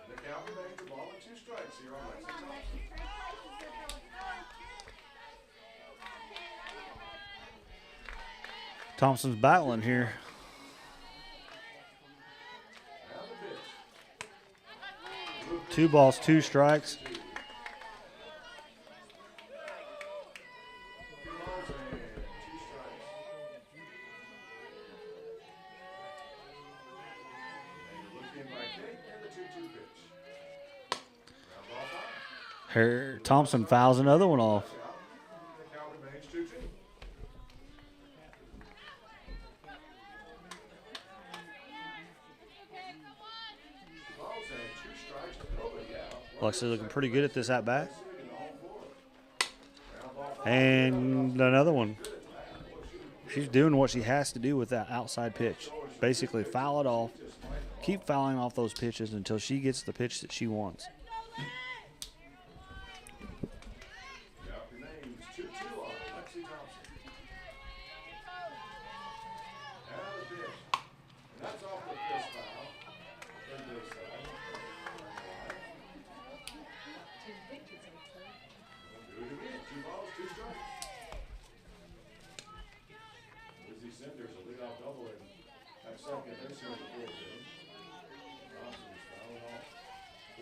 Speaker 3: The count remains a ball and 2 strikes here on Lexi Thompson.
Speaker 1: Thompson's battling here.
Speaker 3: Now the pitch.
Speaker 1: 2 balls, 2 strikes.
Speaker 3: 2 balls and 2 strikes. And you look in by Kate and the 2-2 pitch. Ground ball foul.
Speaker 1: Her Thompson fouls another one off.
Speaker 3: The count remains 2-2. Balls and 2 strikes to nobody out.
Speaker 1: Lexi looking pretty good at this at bat. And another one. She's doing what she has to do with that outside pitch. Basically foul it off. Keep fouling off those pitches until she gets the pitch that she wants.
Speaker 3: Count remains 2-2 on Lexi Thompson. And the pitch. And that's off the first foul. Third base side. 2 again. 2 balls, 2 strikes. Lizzie Sanders a leadoff double in at second base here in the 4th inning. Thompson's fouling off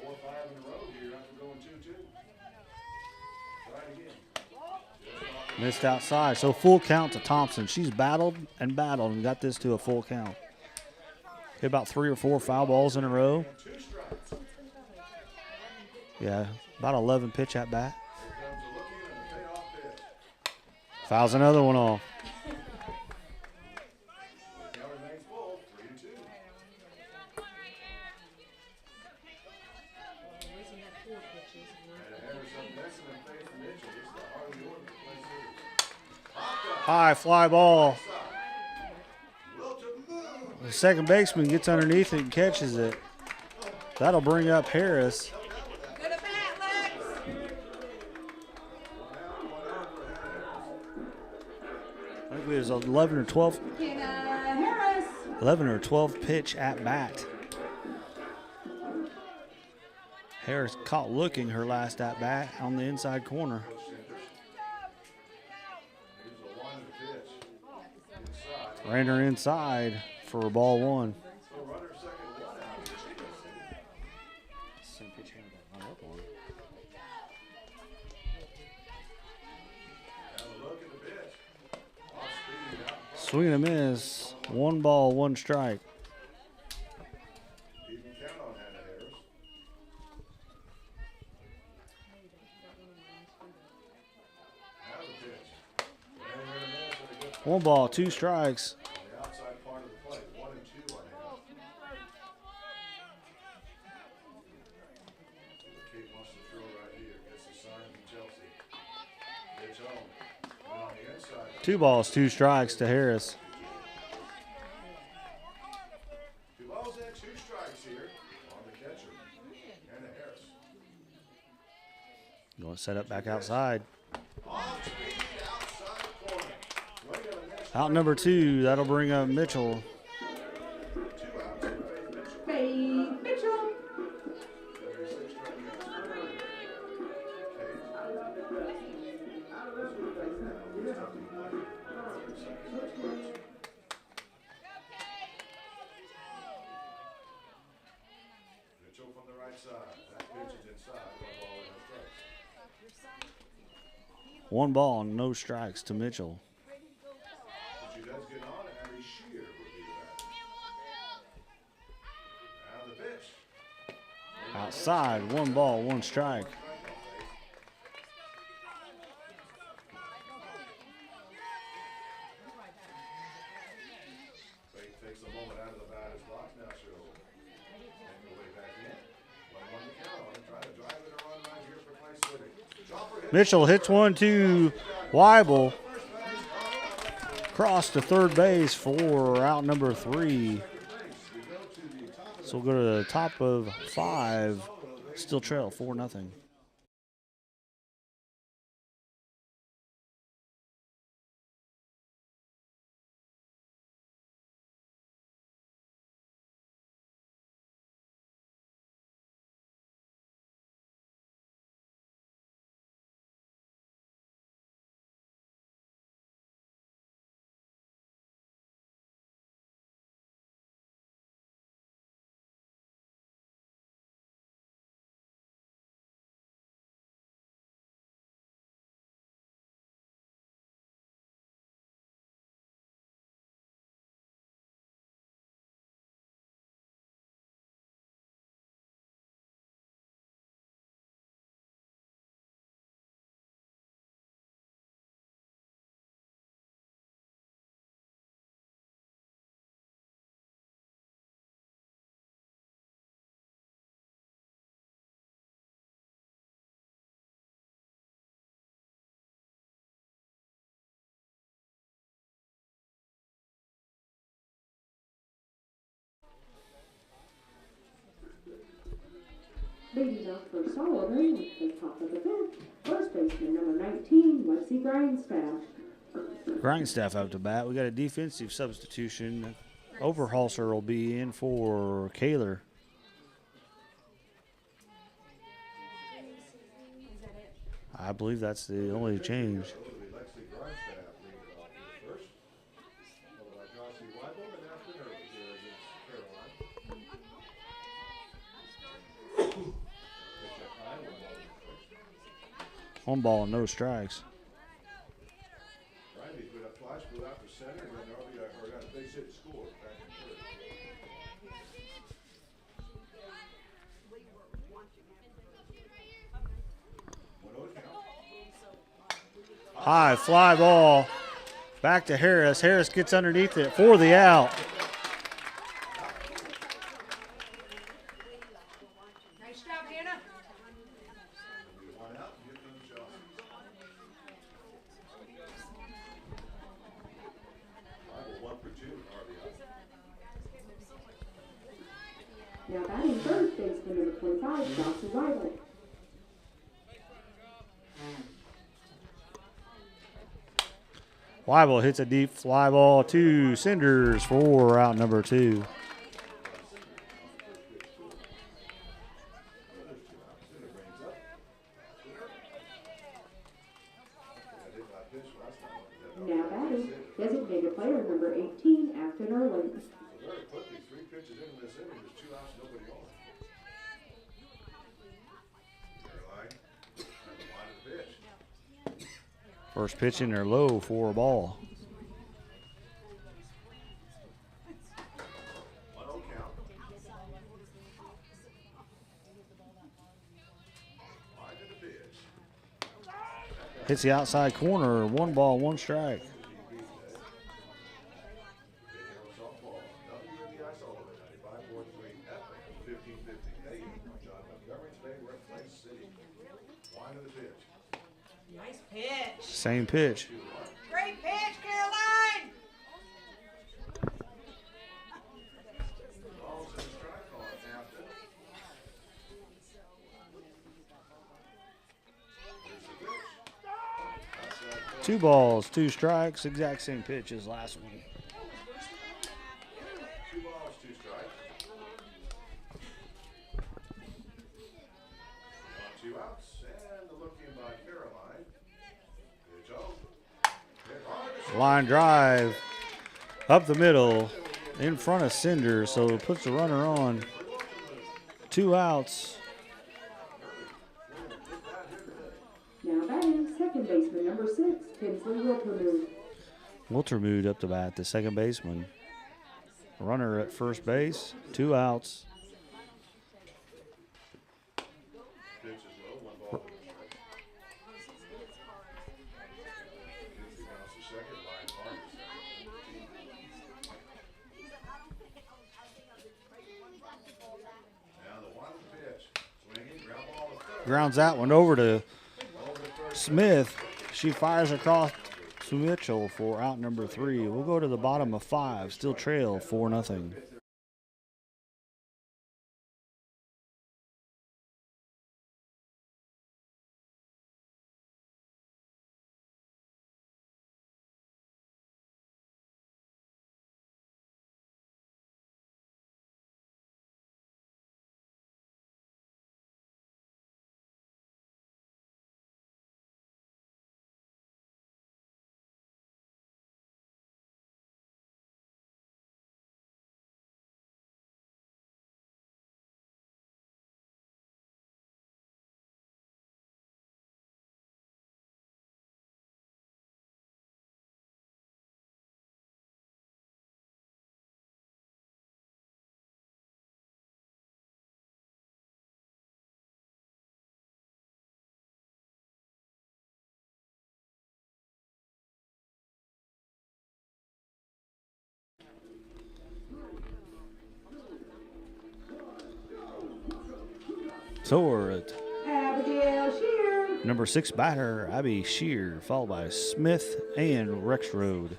Speaker 3: 4 or 5 in a row here after going 2-2. Try it again. Just off the
Speaker 1: Missed outside. So full count to Thompson. She's battled and got this to a full count. Hit about 3 or 4 foul balls in a row.
Speaker 3: 2 strikes.
Speaker 1: Yeah, about 11 pitch at bat. Fouls another one off.
Speaker 3: Now remains full, 3-2. And Harris up next and then Faith Mitchell. This is the Harley Orton for Clay City.
Speaker 1: High fly ball.
Speaker 3: Will to move.
Speaker 1: The second baseman gets underneath it and catches it. That'll bring up Harris.
Speaker 2: Good at bat, Lex.
Speaker 1: I think it was 11 or 12.
Speaker 2: Harris.
Speaker 1: 11 or 12 pitch at bat. Harris caught looking her last at bat on the inside corner. Ran her inside for a ball one. Swing and a miss. 1 ball, 1 strike.
Speaker 3: You can count on Hannah Harris. Now the pitch. And we're in a minute with a good
Speaker 1: 1 ball, 2 strikes.
Speaker 3: on the outside part of the plate. 1 and 2 on Hannah. Kate wants to throw right here. Gets the sign from Chelsea. Pitch home. And on the inside.
Speaker 1: 2 balls, 2 strikes to Harris.
Speaker 3: 2 balls and 2 strikes here on the catcher. Hannah Harris.
Speaker 1: Going to set up back outside.
Speaker 3: Off speed outside corner. Swing and a miss.
Speaker 1: Out number 2, that'll bring up Mitchell.
Speaker 3: 2 outs for Faith Mitchell.
Speaker 2: Faith Mitchell.
Speaker 3: Every 6 strikeouts for Kate. Mitchell from the right side. That pitch is inside. 1 ball and no
Speaker 1: 1 ball, no
Speaker 3: strikes.
Speaker 1: strikes to Mitchell.
Speaker 3: If she does get on, Abby Shear would be the batter. Now the pitch.
Speaker 1: Outside, 1 ball, 1 strike. Faith takes a moment out of the batter's box. Now she'll make her way back in. 1-1 to count on it. Try to drive it a run right here for Clay City. Dropper hit. Mitchell hits 1 to Weibel. Cross to third base for out number 3. So we'll go to the top of 5. Still trail 4-0.
Speaker 4: Ladies up for Sullivan at the top of the 5th. First baseman number 19, Lexi Grindstaff.
Speaker 1: Grindstaff up to bat. We got a defensive substitution. Overhalser will be in for Kaler. I believe that's the only change.
Speaker 3: Lexi Grindstaff leading off here first. Followed by Josie Weibel and after her here against Caroline. Pitch up high, 1 ball in
Speaker 1: 1 ball,
Speaker 3: the first.
Speaker 1: no strikes.
Speaker 3: Grindy put up twice, blew out for center, and then Darby got a base hit score back in third. 1-0 to count.
Speaker 1: High fly ball back to Harris. Harris gets underneath it for the out.
Speaker 2: Nice job, Hannah.
Speaker 3: One out, get another shot. Bible 1 for 2, RBI.
Speaker 4: Now batting first baseman number 25, Johnson Rival.
Speaker 1: Weibel hits a deep fly ball to Cinders for out number 2.
Speaker 4: Now batting, designated player number 18, Afton Erlin.
Speaker 3: Very quickly, 3 pitches into this inning, there's 2 outs, nobody on. Caroline, at the line of the pitch.
Speaker 1: First pitch in there low for a ball.
Speaker 3: 1-0 count. Line to the pitch.
Speaker 1: Hits the outside corner. 1 ball, 1 strike.
Speaker 3: Softball, WNBI Sullivan, 95.3 FM, 1550 AM. John Montgomery today, we're at Clay City. Line of the pitch.
Speaker 2: Nice pitch.
Speaker 1: Same pitch.
Speaker 2: Great pitch, Caroline.
Speaker 3: Balls and strike on Afton. Here's the pitch. Outside
Speaker 1: 2 balls, 2 strikes. Exact same pitch as last one.
Speaker 3: 2 balls, 2 strikes. On 2 outs, and the look in by Caroline. Pitch over. Hit hard.
Speaker 1: Line drive up the middle in front of Cinder, so it puts the runner on. 2 outs.
Speaker 4: Now batting, second baseman number 6, Tinsley Wiltermood.
Speaker 1: Wiltermood up to bat, the second baseman. Runner at first base, 2 outs.
Speaker 3: Pitch is low, 1 ball, 1 strike. Dixie bounce to second, line hard to second. Now the 1 pitch, swinging, ground ball to third.
Speaker 1: Grounds that one over to Smith. She fires across to Mitchell for out number 3. We'll go to the bottom of 5. Still trail 4-0. So we're at
Speaker 4: Abigail Shear.
Speaker 1: number 6 batter, Abby Shear, followed by Smith and Rexroad.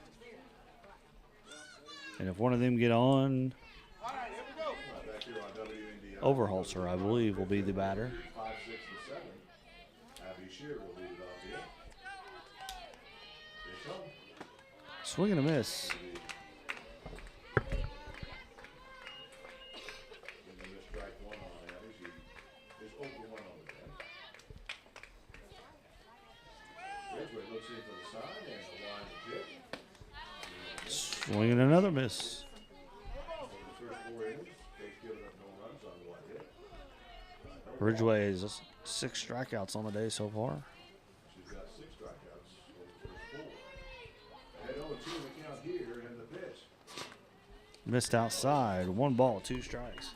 Speaker 1: And if one of them get on,
Speaker 3: Back here on WNDI.
Speaker 1: Overholser, I believe, will be the batter.
Speaker 3: 5, 6, and 7. Abby Shear will lead it off here. Pitch on.
Speaker 1: Swing and a miss.
Speaker 3: Giving this strike 1 on Abby. She is 0 for 1 on the day. Ridgeway looks in for the sign and the line to pitch.
Speaker 1: Swing and another miss.
Speaker 3: Over the first 4 innings, they've given up no runs on 1 hit.
Speaker 1: Ridgeway has 6 strikeouts on the day so far.
Speaker 3: She's got 6 strikeouts over the first 4. Head 0-2 in the count here and the pitch.
Speaker 1: Missed outside. 1 ball, 2 strikes.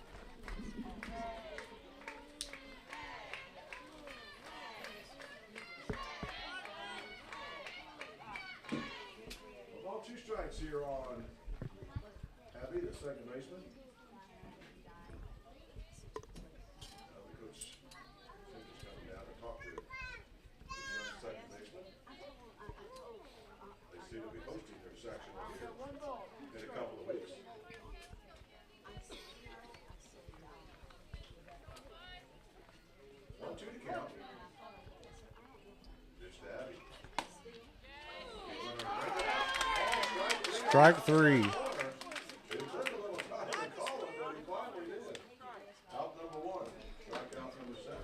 Speaker 3: strikes here on Abby, the second baseman. The coach is coming down to talk to the young second baseman. They seem to be hosting their section over here in a couple of weeks. 1-2 to count. Pitch to Abby.
Speaker 1: Strike three.
Speaker 3: It took a little time to call it, but he finally did. Out number 1. Strikeout number 7.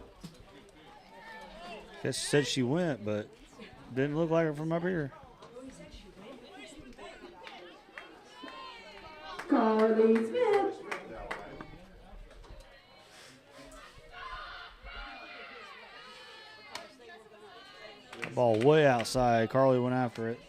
Speaker 1: Guess she said she went, but didn't look like it from up here.
Speaker 4: Carly Smith.
Speaker 3: Smith now line.
Speaker 1: Ball way outside. Carly went after it.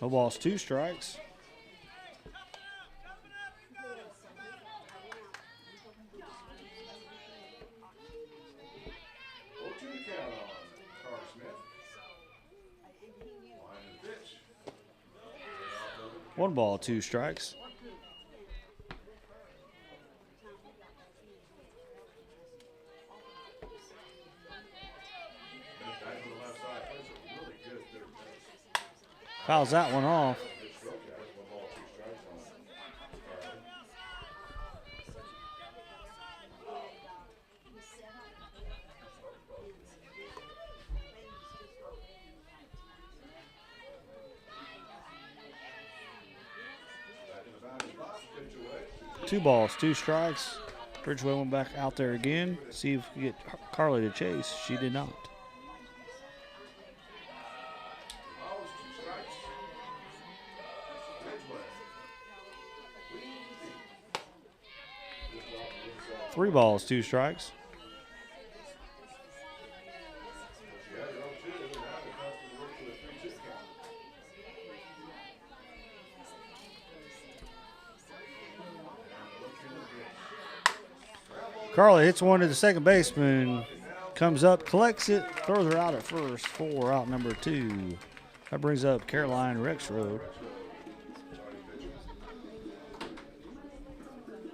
Speaker 1: No balls, 2 strikes. One ball, 2 strikes. Fouls that one off. Two balls, 2 strikes. Bridgeway went back out there again. See if we get Carly to chase. She did not. Three balls, 2 strikes. Carly hits one to the second baseman, comes up, collects it, throws her out at first. 4 out number 2. That brings up Caroline Rexroad.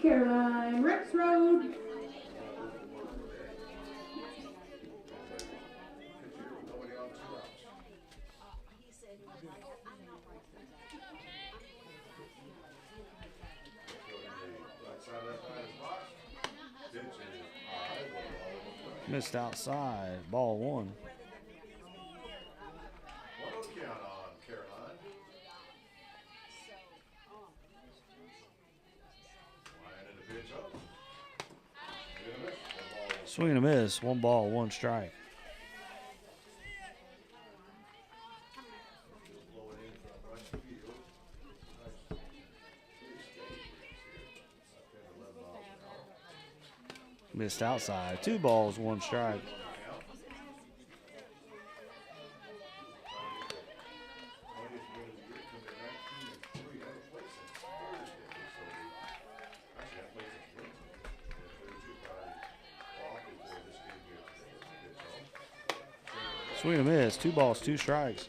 Speaker 4: Caroline Rexroad.
Speaker 1: Missed outside. Ball 1. Swing and a miss. 1 ball, 1 strike. Missed outside. 2 balls, 1 strike. Swing and a miss. 2 balls, 2 strikes.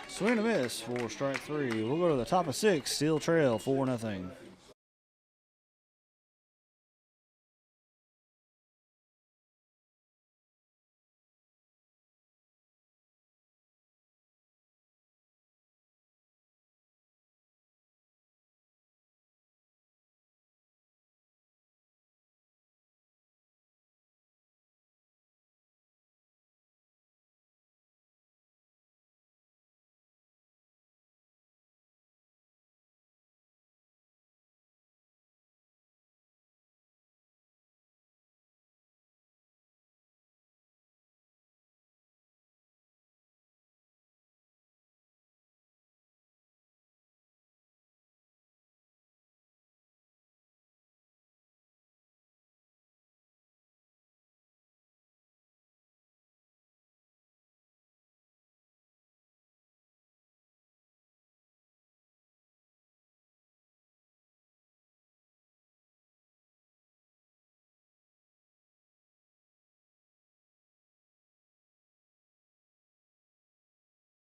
Speaker 1: Swing and a miss for strike 3. We'll go to the top of 6. Steel Trail, 4-0.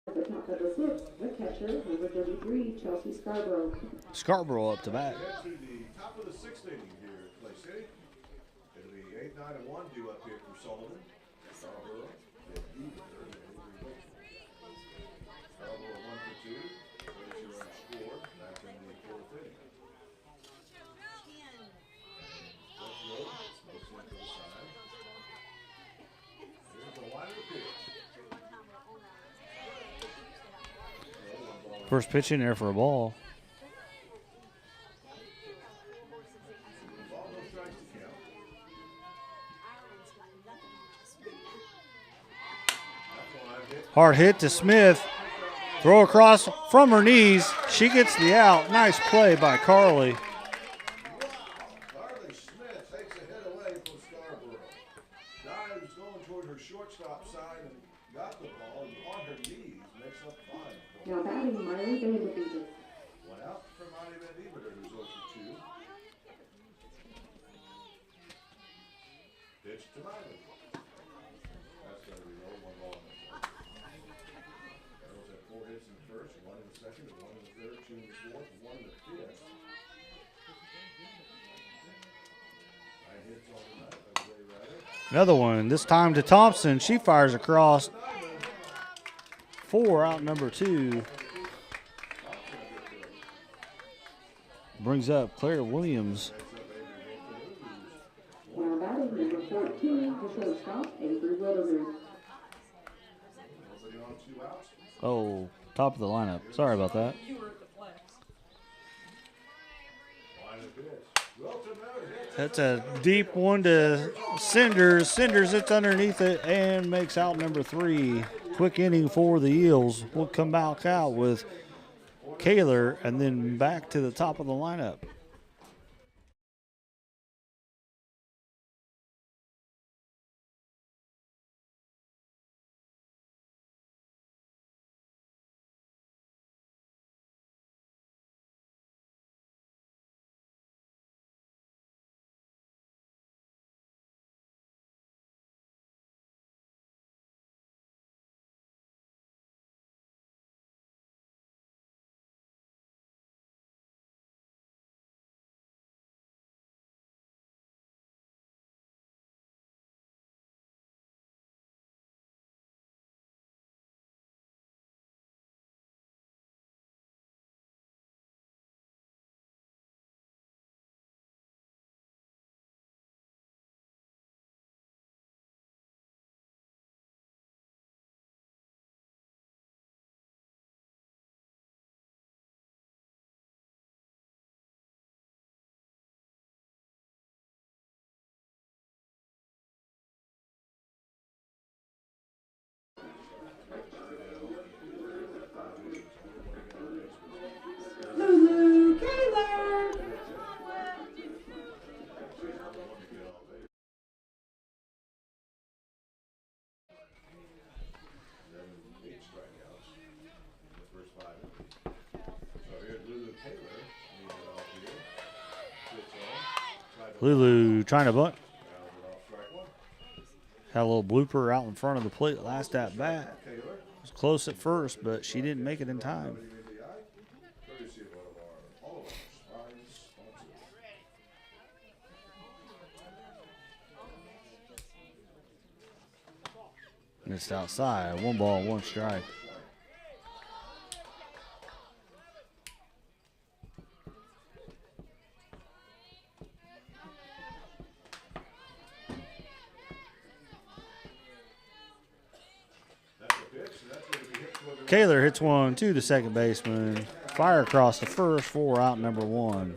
Speaker 4: At the top of the sixth, the catcher, number 33, Chelsea Scarborough.
Speaker 1: Scarborough up to bat.
Speaker 3: Head to the top of the sixth inning here at Clay City. It'll be 8, 9, and 1 due up here for Sullivan. Scarborough, Scarborough 1 for 2. There's your run scored. That's in the fourth inning. Left road, looks in for the side. Here's the line of the pitch.
Speaker 1: First pitch in there for a ball.
Speaker 3: Ball, no strikes to count. That's a line hit.
Speaker 1: Hard hit to Smith. Throw across from her knees. She gets the out. Nice play by Carly.
Speaker 3: Carly Smith takes a hit away from Scarborough. Dives going toward her shortstop side and got the ball and on her knees makes up fine.
Speaker 4: Now batting, Miley Vanderbeek.
Speaker 3: One out for Monty Van Diemeter, who's 0 for 2. Pitch to Miley. That's going to be low, 1 ball. Arrows have 4 hits in the first, 1 in the second, and 1 in the third, 2 in the fourth, and 1 in the fifth. 9 hits on the night by Ray Ryder.
Speaker 1: Another one. This time to Thompson. She fires across. 4 out number 2. Brings up Claire Williams.
Speaker 4: Now batting, number 14, the shortstop, Avery Wilderman.
Speaker 3: Nobody on 2 outs.
Speaker 1: Oh, top of the lineup. Sorry about that.
Speaker 3: Line of pitch. Wilton out hits.
Speaker 1: That's a deep one to Cinders. Cinders hits underneath it and makes out number 3. Quick inning for the Eels. We'll come back out with Kaler and then back to the top of the lineup.
Speaker 4: Lulu Kaler.
Speaker 3: Eight strikeouts in the first 5 innings. So here's Lulu Taylor. Leads it off here. Switch on. Tried to
Speaker 1: Lulu trying to bunt.
Speaker 3: foul it off strike 1.
Speaker 1: Had a little blooper out in front of the plate last at bat.
Speaker 3: Taylor.
Speaker 1: Was close at first, but she didn't make it in time.
Speaker 3: Putting in the eye. Courtesy of all of our fine sponsors.
Speaker 1: And it's outside. 1 ball, 1 strike.
Speaker 3: That's a pitch, and that's going to be hit toward the
Speaker 1: Kaler hits one to the second baseman. Fire across the first, 4 out number 1.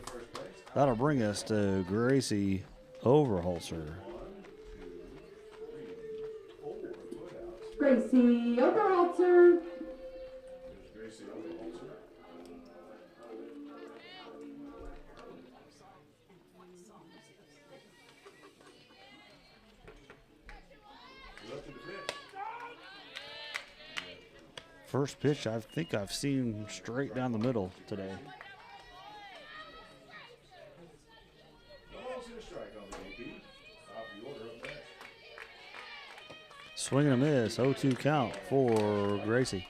Speaker 1: That'll bring us to Gracie Overholzer.
Speaker 4: Gracie Oberholzer.
Speaker 3: There's Gracie Overholzer. Left to the pitch.
Speaker 1: First pitch I think I've seen straight down the middle today.
Speaker 3: No balls in a strike on the AP. Top of the order up next.
Speaker 1: Swing and a miss. 0-2 count for Gracie.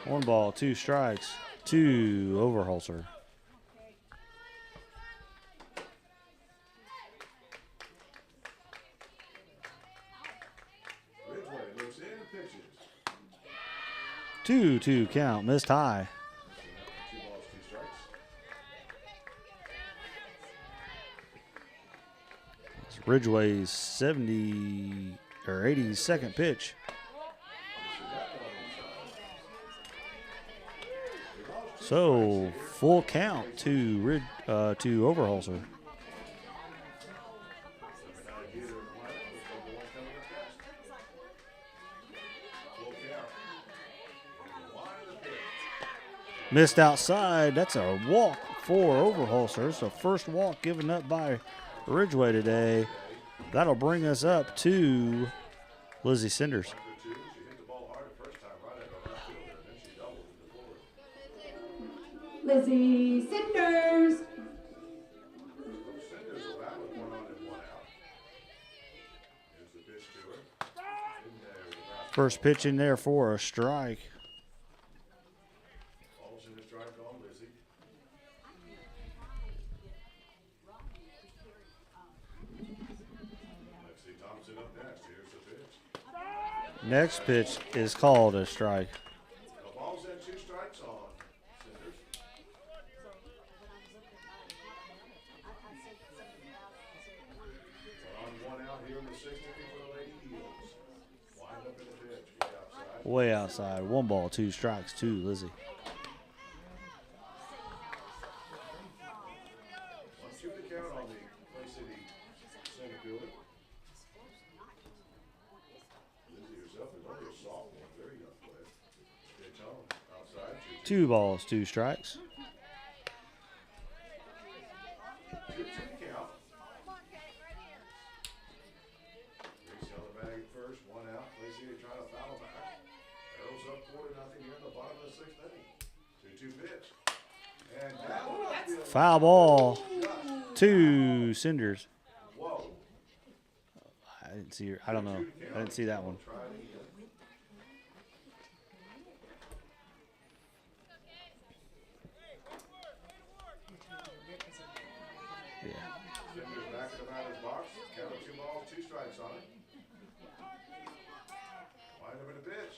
Speaker 1: 1 ball, 2 strikes to Overholser.
Speaker 3: Ridgeway looks in and pitches.
Speaker 1: 2-2 count, missed high.
Speaker 3: 2 balls, 2 strikes.
Speaker 1: It's Ridgeway's 70 or 82nd pitch. So full count to Overholser. Missed outside. That's a walk for Overholser. It's the first walk given up by Ridgeway today. That'll bring us up to Lizzie Cinders.
Speaker 3: She hit the ball hard the first time right at the left fielder, and then she doubled to the forward.
Speaker 4: Lizzie Cinders.
Speaker 3: Cinders will bat with 1 on and 1 out. Here's the pitch to her. In there, the last
Speaker 1: First pitch in there for a strike.
Speaker 3: balls in the strike on Lizzie. Lexi Thompson up next. Here's the pitch.
Speaker 1: Next pitch is called a strike.
Speaker 3: The ball's in 2 strikes on Cinders. 1 on 1 out here in the 6th inning for the Lady Eagles. Wind up in the pitch. Way outside.
Speaker 1: Way outside. 1 ball, 2 strikes to Lizzie.
Speaker 3: 1-2 to count on the Clay City center fielder. Lizzie herself is only a sophomore, very young player. Pitch on, outside, 2-2.
Speaker 1: 2 balls, 2 strikes.
Speaker 3: 2-2 to count. Reese held the bag at first, 1 out. Clay City trying to foul back. Arrows up 4-0 here in the bottom of the 6th inning. 2-2 pitch. And that one up the
Speaker 1: Foul ball to Cinders.
Speaker 3: Whoa.
Speaker 1: I didn't see her. I don't know. I didn't see that one.
Speaker 3: Try it again.
Speaker 1: Yeah.
Speaker 3: Cinders back in the batter's box. Count of 2 balls, 2 strikes on it. Wind up in the pitch.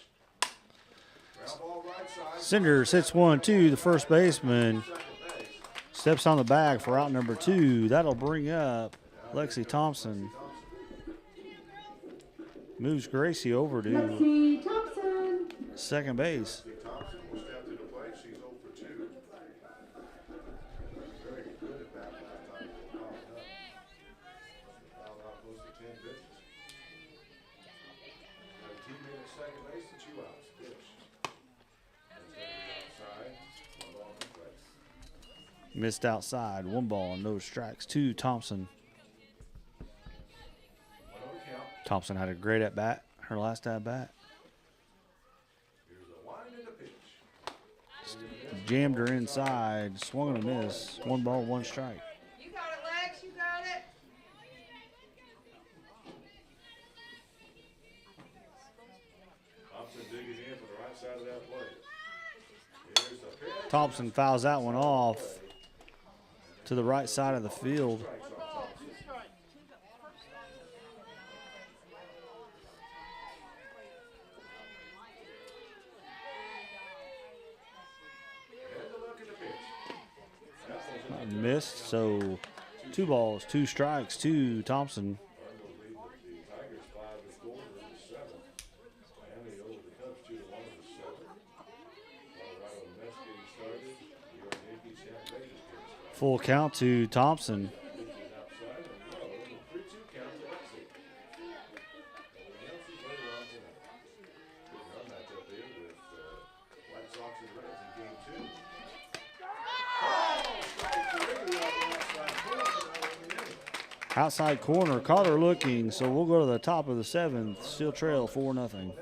Speaker 3: Ground ball right side.
Speaker 1: Cinders hits 1-2. The first baseman
Speaker 3: Second base.
Speaker 1: steps on the bag for out number 2. That'll bring up Lexi Thompson. Moves Gracie over to
Speaker 4: Lexi Thompson.
Speaker 1: second base.
Speaker 3: Thompson will step to the plate. She's 0 for 2. Very good at that last time. Fouled out close to 10 pitches. Got a teammate at second base and 2 outs. Pitch. That's going to be outside. 1 ball, 1 strike.
Speaker 1: Missed outside. 1 ball, no strikes to Thompson.
Speaker 3: 1-0 count.
Speaker 1: Thompson had a great at bat. Her last at bat.
Speaker 3: Here's a wind and a pitch.
Speaker 1: Jammed her inside. Swung and a miss. 1 ball, 1 strike.
Speaker 2: You got it, Lex. You got it.
Speaker 3: Thompson digging in for the right side of that plate. Here's the pitch.
Speaker 1: Thompson fouls that one off to the right side of the field.
Speaker 3: Strikes on Thompson. And a look at the pitch. That one's in
Speaker 1: Missed, so 2 balls, 2 strikes to Thompson.
Speaker 3: Cardinals lead the Tigers 5-4 in the 7th. Miami over the Cubs 2-1 in the 7th. Colorado Mets getting started. New York Yankees San Vegas getting started.
Speaker 1: Full count to Thompson.
Speaker 3: Pitches outside and low. And a 3-2 count to Lexi. Everyone else is later on tonight. Good run matchup there with White Sox and Reds in game 2. Oh, strike 3 on the outside corner. Now in the inning.
Speaker 1: Outside corner, caught her looking, so we'll go to the top of the 7th. Still trail 4-0.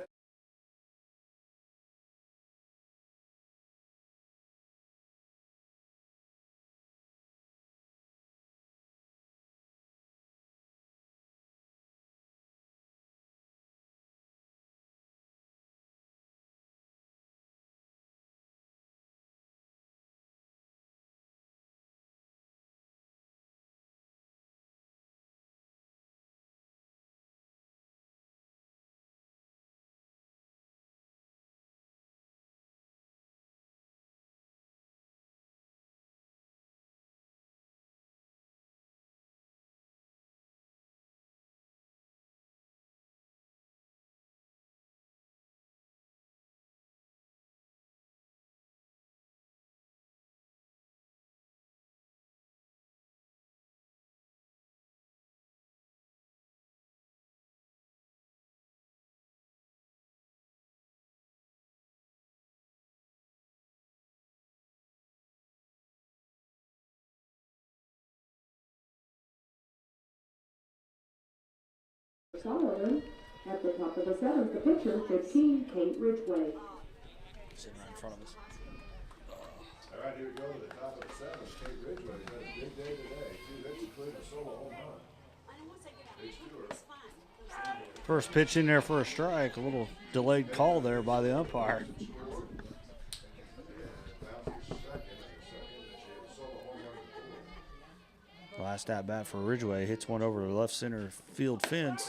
Speaker 4: Sullivan. At the top of the seventh, the pitcher, 15, Kate Ridgway.
Speaker 1: Sitting right in front of us.
Speaker 3: All right, here we go to the top of the seventh. Kate Ridgway had a big day today. 2 hits, including a solo home run. Big Stewart.
Speaker 1: First pitch in there for a strike. A little delayed call there by the umpire. Last at bat for Ridgway. Hits one over the left center field fence.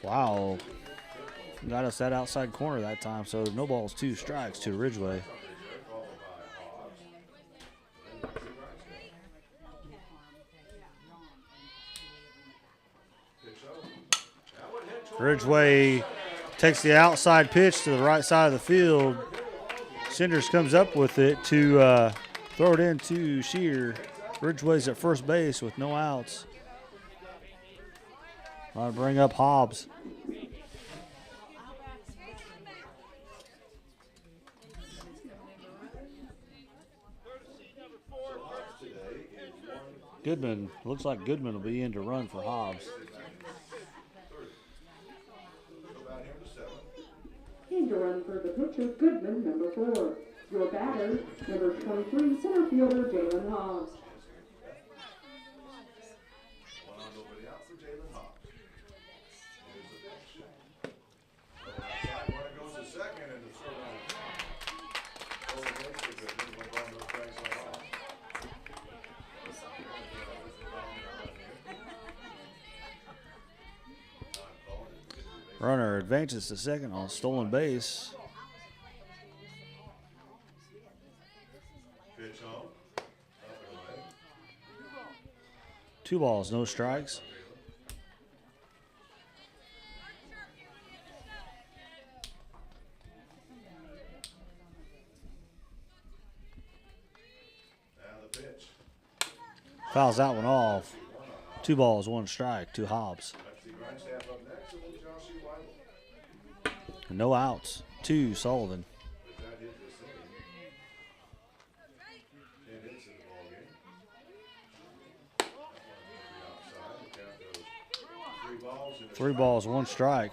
Speaker 1: Wow. Got us that outside corner that time. So no balls, 2 strikes to Ridgway. Ridgway takes the outside pitch to the right side of the field. Cinders comes up with it to throw it into Shear. Ridgway's at first base with no outs. I'll bring up Hobbs. Goodman, looks like Goodman will be in to run for Hobbs.
Speaker 4: In to run for the pitcher, Goodman, number 4. Your batter, number 23, center fielder, Jalen Hobbs.
Speaker 3: One on, nobody out for Jalen Hobbs. Here's the pitch. Outside, runner goes to second, and the throw down is gone. Over base for Goodman, went on those strikes on Hobbs.
Speaker 1: Runner advances to second on stolen base.
Speaker 3: Pitch home. Up and away.
Speaker 1: 2 balls, no strikes.
Speaker 3: Now the pitch.
Speaker 1: Fouls that one off. 2 balls, 1 strike to Hobbs.
Speaker 3: Lefty Grindstaff up next, and we'll Josh Weibel.
Speaker 1: No outs to Sullivan.
Speaker 3: But that hit this inning. 10 hits in the ballgame. That one to the outside. The count goes 3 balls and a
Speaker 1: 3 balls, 1 strike.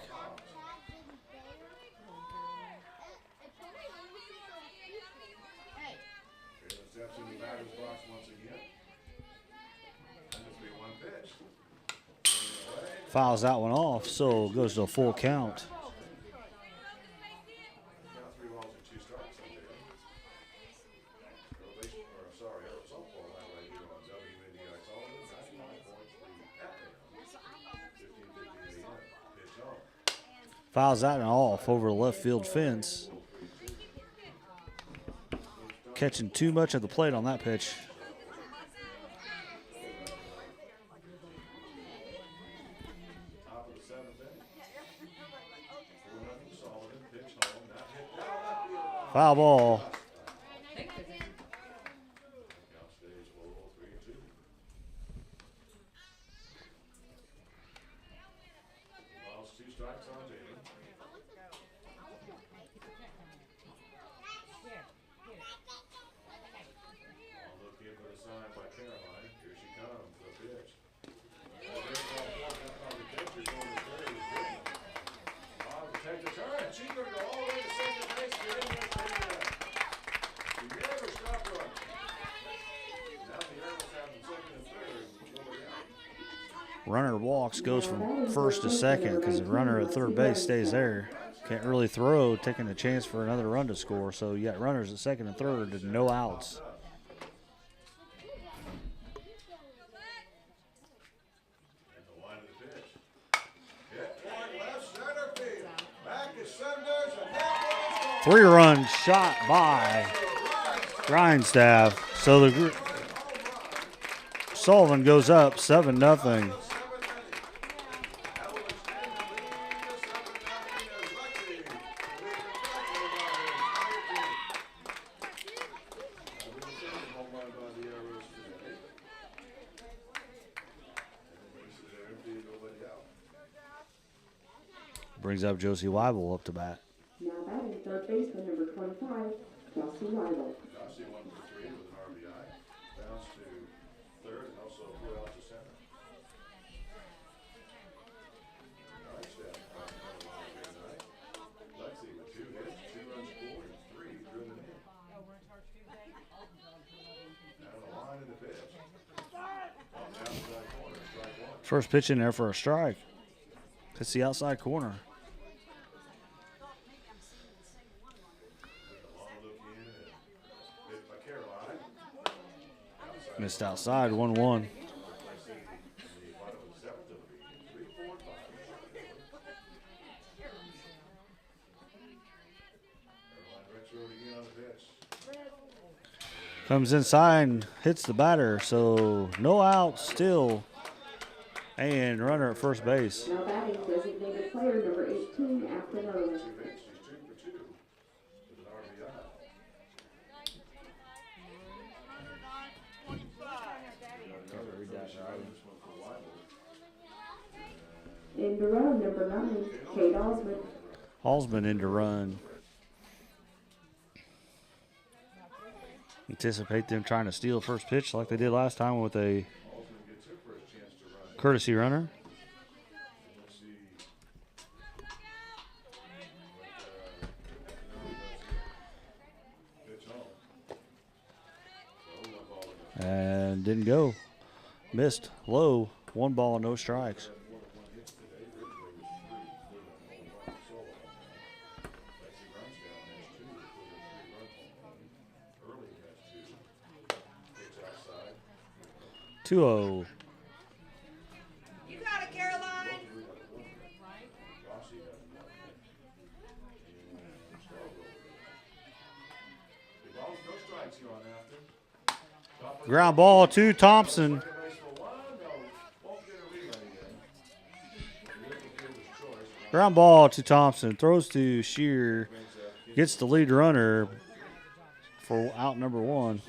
Speaker 3: Taylor steps in the batter's box once again. And the 3-1 pitch. Swinging away.
Speaker 1: Fouls that one off, so goes to a full count.
Speaker 3: Count 3 balls and 2 strikes on Taylor. Arrow softball highlight here on WNDI Sullivan, 99.3 FM, 1550 AM. Pitch home.
Speaker 1: Fouls that one off over the left field fence. Catching too much of the plate on that pitch.
Speaker 3: Top of the 7th inning. 4-0 Sullivan, pitch home, not hit down left field.
Speaker 1: Foul ball.
Speaker 3: Count stays low, 3-2. Balls, 2 strikes on Taylor. I'll look in for the sign by Caroline. Here she comes, the pitch. Take the turn. She's going to go all the way to second base. Get in there, take it out. She never stopped running. Now the Arrows have them second and third. Nobody out.
Speaker 1: Runner walks, goes from first to second because the runner at third base stays there. Can't really throw, taking a chance for another run to score. So you got runners at second and third and no outs.
Speaker 3: And the line of the pitch. Hit toward left center field. Back is Sanders and that one is gone.
Speaker 1: 3-run shot by Grindstaff. So the Sullivan goes up 7-0. Brings up Josie Weibel up to bat.
Speaker 4: Now batting third baseman, number 25, Kelsey Weibel.
Speaker 3: Dossie 1 for 3 with an RBI. Bounce to third and also flew out to center.
Speaker 1: First pitch in there for a strike. Hits the outside corner. Missed outside, 1-1. Comes inside and hits the batter, so no outs still. And runner at first base.
Speaker 4: Now batting designated player number 18, afternoon. In the row, number 9, Kate Osmond.
Speaker 1: Halsman in to run. Anticipate them trying to steal first pitch like they did last time with a courtesy runner. And didn't go. Missed low. 1 ball, no strikes. Two-oh.
Speaker 2: You got it, Caroline.
Speaker 1: Ground ball to Thompson. Ground ball to Thompson. Throws to Shear. Gets the lead runner for out number 1.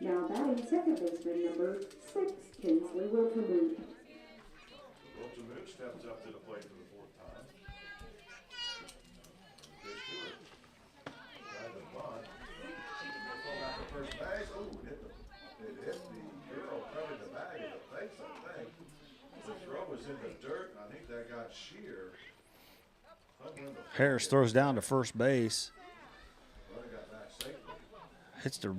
Speaker 4: Now batting second baseman number 6, Kinsley Wilkermoot.
Speaker 3: Wilkermoot steps up to the plate for the 4th time. Pitch to it. Drive the bunt. Pull back to first base. Ooh, it hit the girl covered the bag of the face, I think. The throw was in the dirt, and I think that got Shear.
Speaker 1: Harris throws down to first base.
Speaker 3: Runner got back safely.
Speaker 1: Hits the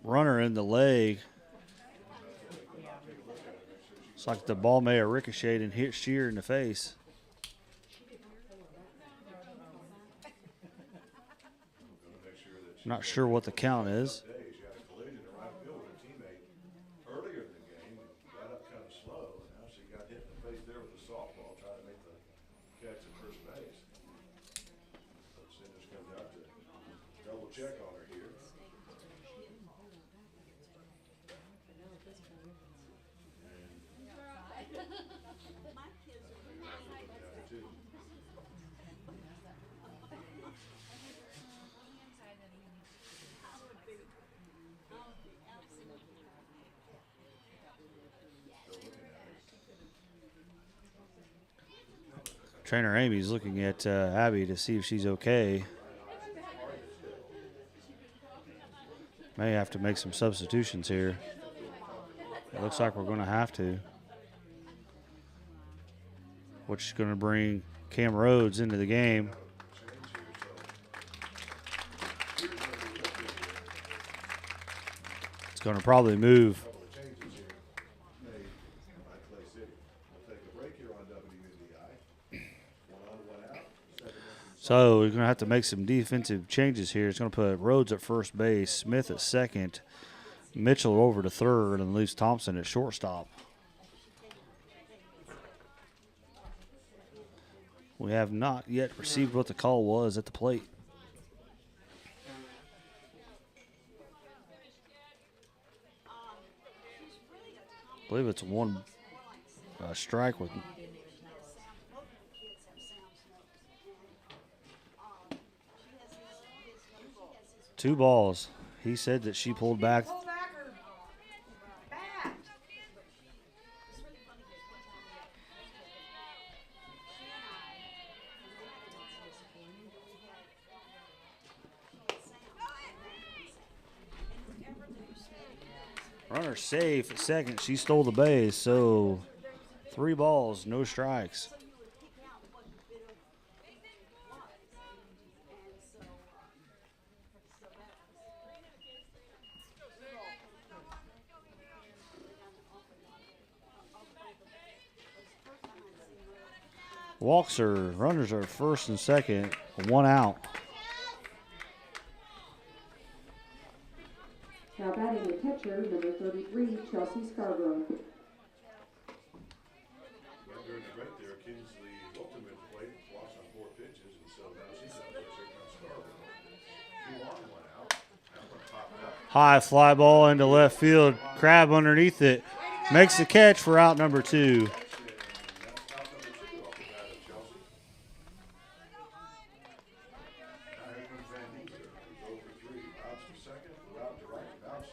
Speaker 1: runner in the leg. It's like the ball may have ricocheted and hit Shear in the face. Not sure what the count is.
Speaker 3: She had a collision in right field with a teammate earlier in the game and got up kind of slow. And now she got hit in the face there with a softball trying to make the catch at first base. So Sanders comes out to double check on her here.
Speaker 1: Trainer Amy's looking at Abby to see if she's okay. May have to make some substitutions here. It looks like we're going to have to. Which is going to bring Cam Rhodes into the game. It's going to probably move. So we're going to have to make some defensive changes here. It's going to put Rhodes at first base, Smith at second, Mitchell over to third, and leaves Thompson at shortstop. We have not yet received what the call was at the plate. I believe it's one strike with 2 balls. He said that she pulled back.
Speaker 2: Pull back her bat.
Speaker 1: Runner safe at second. She stole the base, so 3 balls, no strikes. Walks are runners are first and second, 1 out.
Speaker 4: Now batting the catcher, number 33, Chelsea Scarborough.
Speaker 3: During the break there, Kinsley Ultimate played, walks on 4 pitches, and so now she's up there. Here comes Scarborough. 2 on, 1 out. That one popped up.
Speaker 1: High fly ball into left field. Crab underneath it. Makes the catch for out number 2.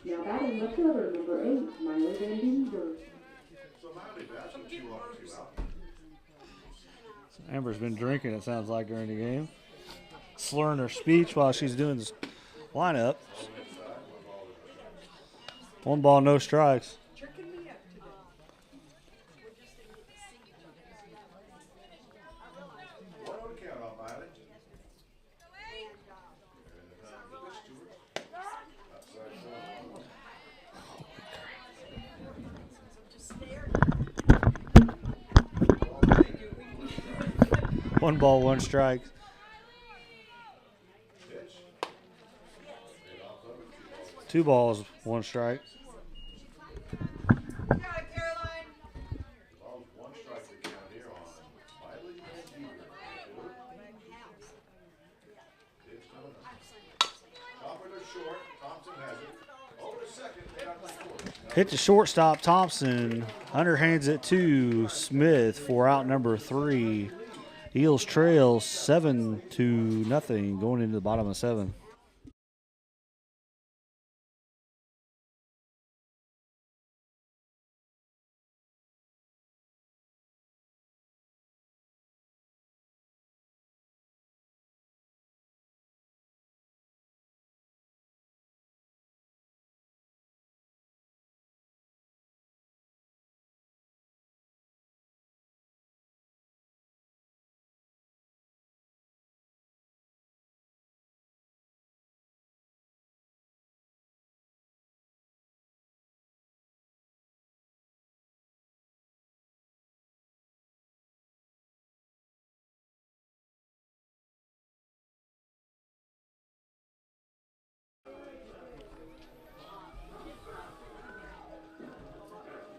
Speaker 4: Now batting left fielder, number 8, Miley Van Dienberg.
Speaker 3: So Miley bats with 2 on, 2 out.
Speaker 1: Amber's been drinking, it sounds like, during the game. Slurring her speech while she's doing this lineup. 1 ball, no strikes.
Speaker 3: One on the count on Miley. And the time to pitch to her. Outside corner.
Speaker 1: 1 ball, 1 strike.
Speaker 3: Pitch.
Speaker 1: 2 balls, 1 strike.
Speaker 3: Ball's 1 strike to count here on Miley Van Dienberg. Pitch coming up. Chopper to short. Thompson has it. Over to second. They got the fourth.
Speaker 1: Hit the shortstop, Thompson. Underhands it to Smith for out number 3. Eels trail 7-0 going into the bottom of 7.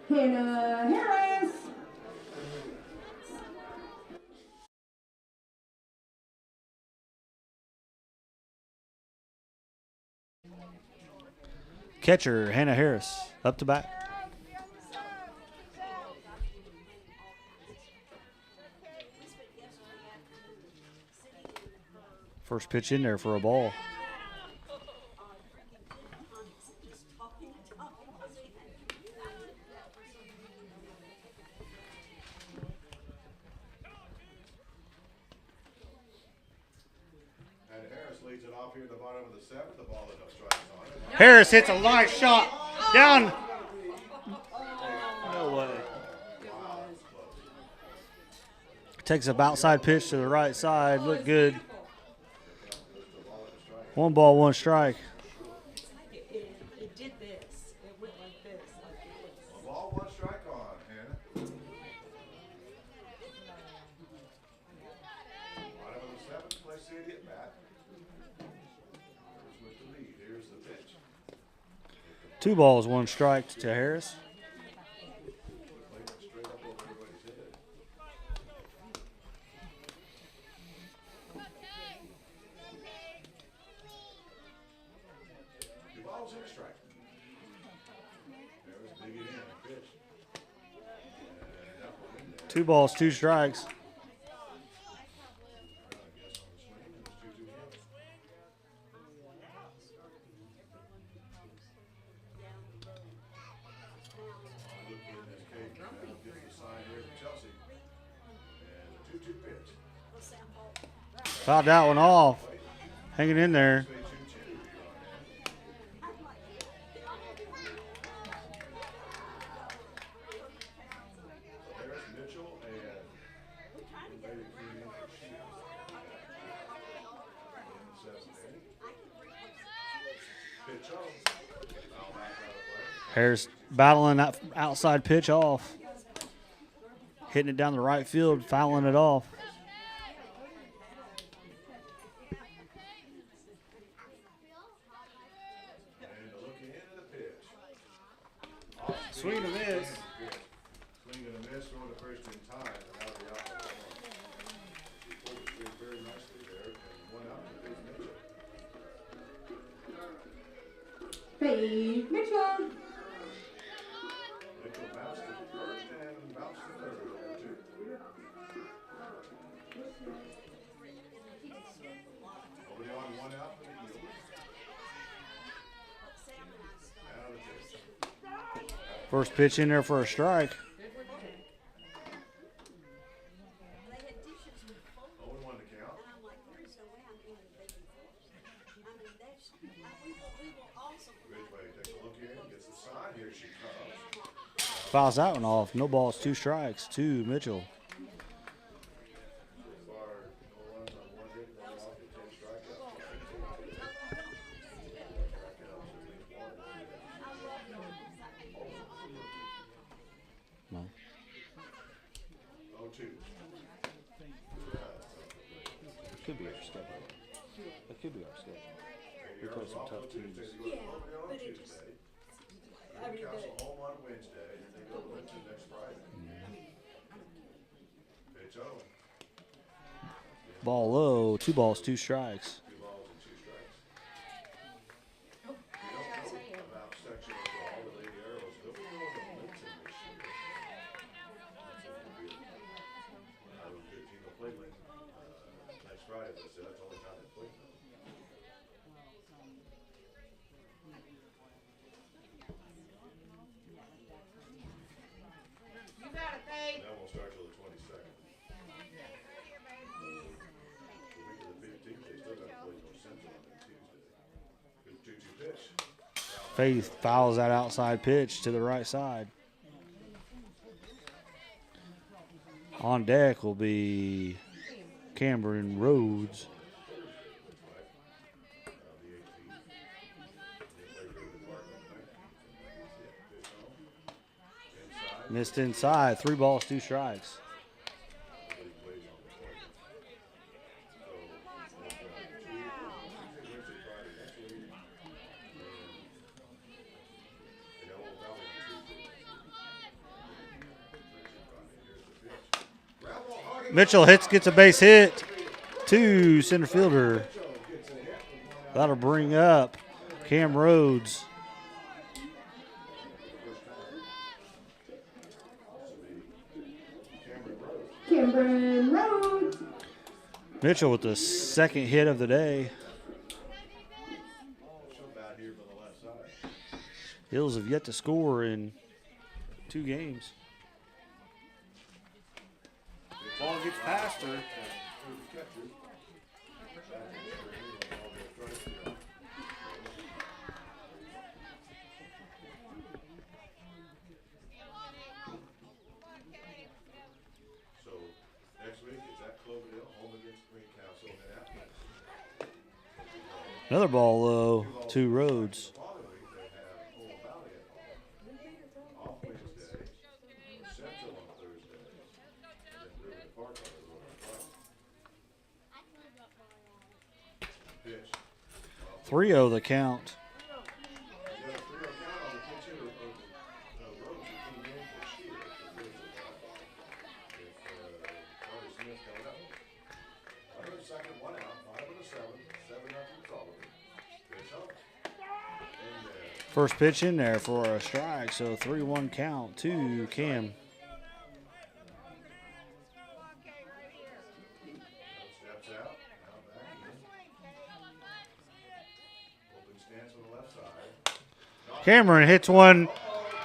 Speaker 4: Hannah Harris.
Speaker 1: Catcher, Hannah Harris, up to bat. First pitch in there for a ball.
Speaker 3: And Harris leads it off here at the bottom of the 7th. The ball that no strikes on it.
Speaker 1: Harris hits a nice shot down. No way. Takes a outside pitch to the right side. Looked good. 1 ball, 1 strike.
Speaker 2: It did this. It went like this.
Speaker 3: A ball, 1 strike on Hannah. Bottom of the 7th. Play City at bat. Harris with the lead. Here's the pitch.
Speaker 1: 2 balls, 1 strike to Harris.
Speaker 3: Played it straight up over everybody's head. Two balls and a strike. Harris digging in. Pitch. And that one in there.
Speaker 1: 2 balls, 2 strikes.
Speaker 3: I guess on the swing. It was 2-2 count. Look in this cage now. Gets the sign here from Chelsea. And a 2-2 pitch.
Speaker 1: Fouled that one off. Hanging in there.
Speaker 3: Say 2-2 here on Hannah. Harris, Mitchell, and Lady Queen in for Shields. In the 7th inning. Pitch on. Foul back out of play.
Speaker 1: Harris battling that outside pitch off. hitting it down the right field, fouling it off.
Speaker 3: And to look into the pitch.
Speaker 1: Swing and a miss.
Speaker 3: Swing and a miss throwing the first in time and out of the outfield. He pulled the trigger very nicely there and one out to Faith Mitchell.
Speaker 4: Faith Mitchell.
Speaker 3: Mitchell bounced to the first and bounced to third over two. Nobody on, one out for the Eagles. Now the pitch.
Speaker 1: First pitch in there for a strike.
Speaker 3: 0-1 to count. Ridgeway takes a look in, gets the sign. Here she comes.
Speaker 1: Fouls that one off. No balls, 2 strikes to Mitchell.
Speaker 3: So far, no runs on one hit, one walk, and 10 strikeouts.
Speaker 1: No.
Speaker 3: 0-2.
Speaker 1: Could be our schedule. It could be our schedule. We play some tough teams.
Speaker 3: Yeah, but it just. Newcastle home on Wednesday, and they go to Linton next Friday. Pitch Owen.
Speaker 1: Ball low, 2 balls, 2 strikes.
Speaker 3: 2 balls and 2 strikes. We don't know about section overall. The Lady Arrows will be going to Linton this year. That was a good team to play Linton next Friday. As I said, that's the only time they played them.
Speaker 5: You got it, babe.
Speaker 3: That won't start till the 22nd. The week of the 15th, they still got to play North Central on that Tuesday. Good 2-2 pitch.
Speaker 1: Faith fouls that outside pitch to the right side. On deck will be Cameron Rhodes. Missed inside, 3 balls, 2 strikes. Mitchell gets a base hit to center fielder. That'll bring up Cam Rhodes.
Speaker 4: Cameron Rhodes.
Speaker 1: Mitchell with the second hit of the day. Hills have yet to score in 2 games. Ball gets past her.
Speaker 3: So next week it's at Cloverdale, home against Greencastle, and then after
Speaker 1: Another ball low to Rhodes.
Speaker 3: the following week they have Old Valley at home, off Wednesday, Central on Thursday, and then River Park on the road on Friday. Pitch.
Speaker 1: 3-0 the count.
Speaker 3: You got a 3-0 count on the pitch hitter of Rhodes who came in for Shear if Carly Smith coming up. 102nd, 1 out, 5 of the 7, 7-0 Sullivan. Pitch up. And
Speaker 1: First pitch in there for a strike, so 3-1 count to Cam.
Speaker 3: steps out, now back in. Open stance on the left side.
Speaker 1: Cameron hits one.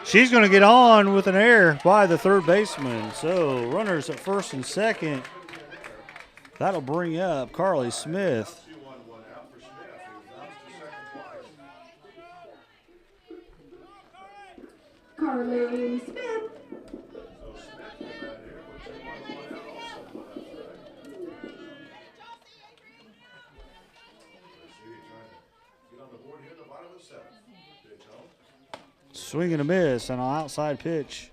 Speaker 1: She's going to get on with an error by the third baseman. So runners at first and second. That'll bring up Carly Smith.
Speaker 3: 2-1, 1 out for Smith, who bounced to second twice.
Speaker 4: Carly Smith.
Speaker 3: So Smith came out here with 2-1, 1 out also on the left side. Let's see, trying to get on the board here in the bottom of the 7th. Pitch home.
Speaker 1: Swing and a miss on an outside pitch.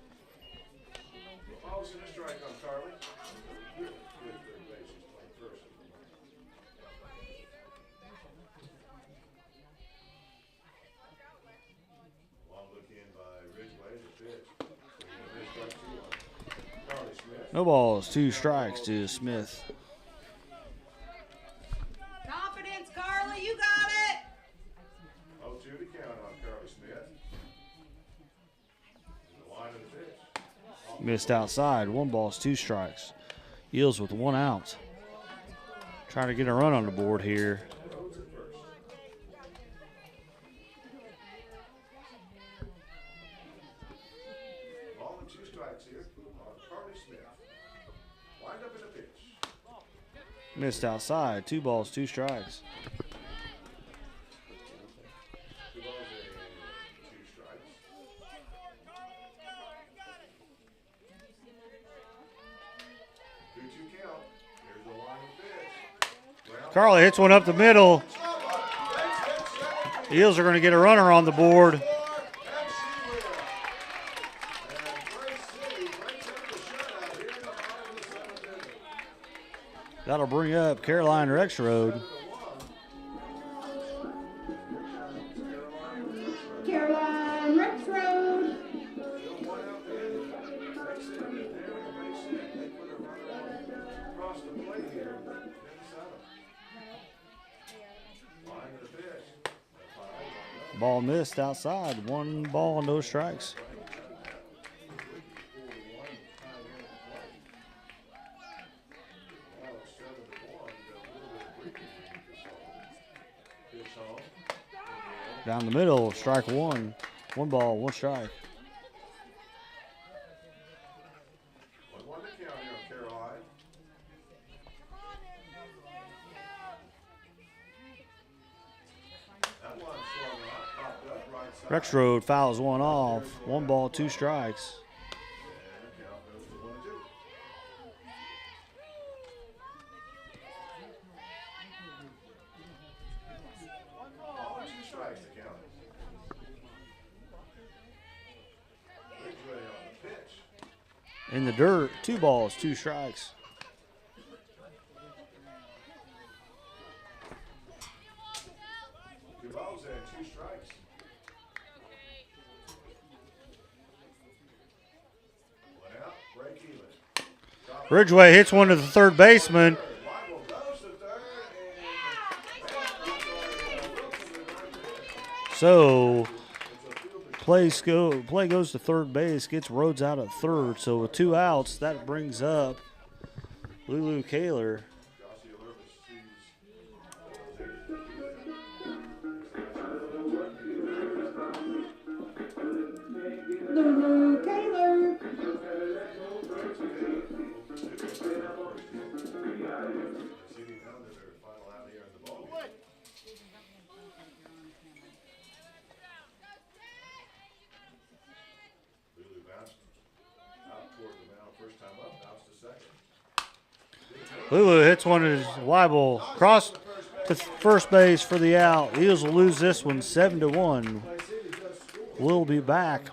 Speaker 3: Follows in a strike on
Speaker 1: No balls, 2 strikes to Smith.
Speaker 6: Confidence, Carly, you got it.
Speaker 3: 0-2 to count on Carly Smith. The line of the pitch.
Speaker 1: Missed outside. 1 ball, 2 strikes. Eels with 1 out. Trying to get a run on the board here.
Speaker 3: Rhodes at first. Ball and 2 strikes here on Carly Smith. Wind up in the pitch.
Speaker 1: Missed outside. 2 balls, 2 strikes.
Speaker 3: 2 balls and 2 strikes. 2-2 count. Here's the line of pitch. Well,
Speaker 1: Carly hits one up the middle. Eels are going to get a runner on the board.
Speaker 3: and she will. And Grace City breaks up the shutout here in the bottom of the 7th inning.
Speaker 1: That'll bring up Caroline Rexroad.
Speaker 4: Caroline Rexroad.
Speaker 3: Still 1 out the inning. Grace City is down in the base hit. They put a runner across the plate here in the 7th. Line of the pitch.
Speaker 1: Ball missed outside. 1 ball, no strikes.
Speaker 3: Now it's 7-1. Pitch home.
Speaker 1: Down the middle, strike 1. 1 ball, 1 strike.
Speaker 3: 1-1 to count here on Caroline. That one swung out, popped up right side.
Speaker 1: Rexroad fouls 1 off. 1 ball, 2 strikes.
Speaker 3: And the count goes to 1-2. Ball and 2 strikes to count. Ridgeway on the pitch.
Speaker 1: In the dirt, 2 balls, 2 strikes.
Speaker 3: 2 balls and 2 strikes. One out, break even.
Speaker 1: Ridgeway hits one to the third baseman.
Speaker 3: Weibel goes to third, and Wilson to right.
Speaker 1: So play goes to third base, gets Rhodes out at third. So with 2 outs, that brings up Lulu Kaler.
Speaker 4: Lulu Taylor.
Speaker 1: Lulu hits one to Weibel, cross to first base for the out. Eels will lose this one 7-1. We'll be back.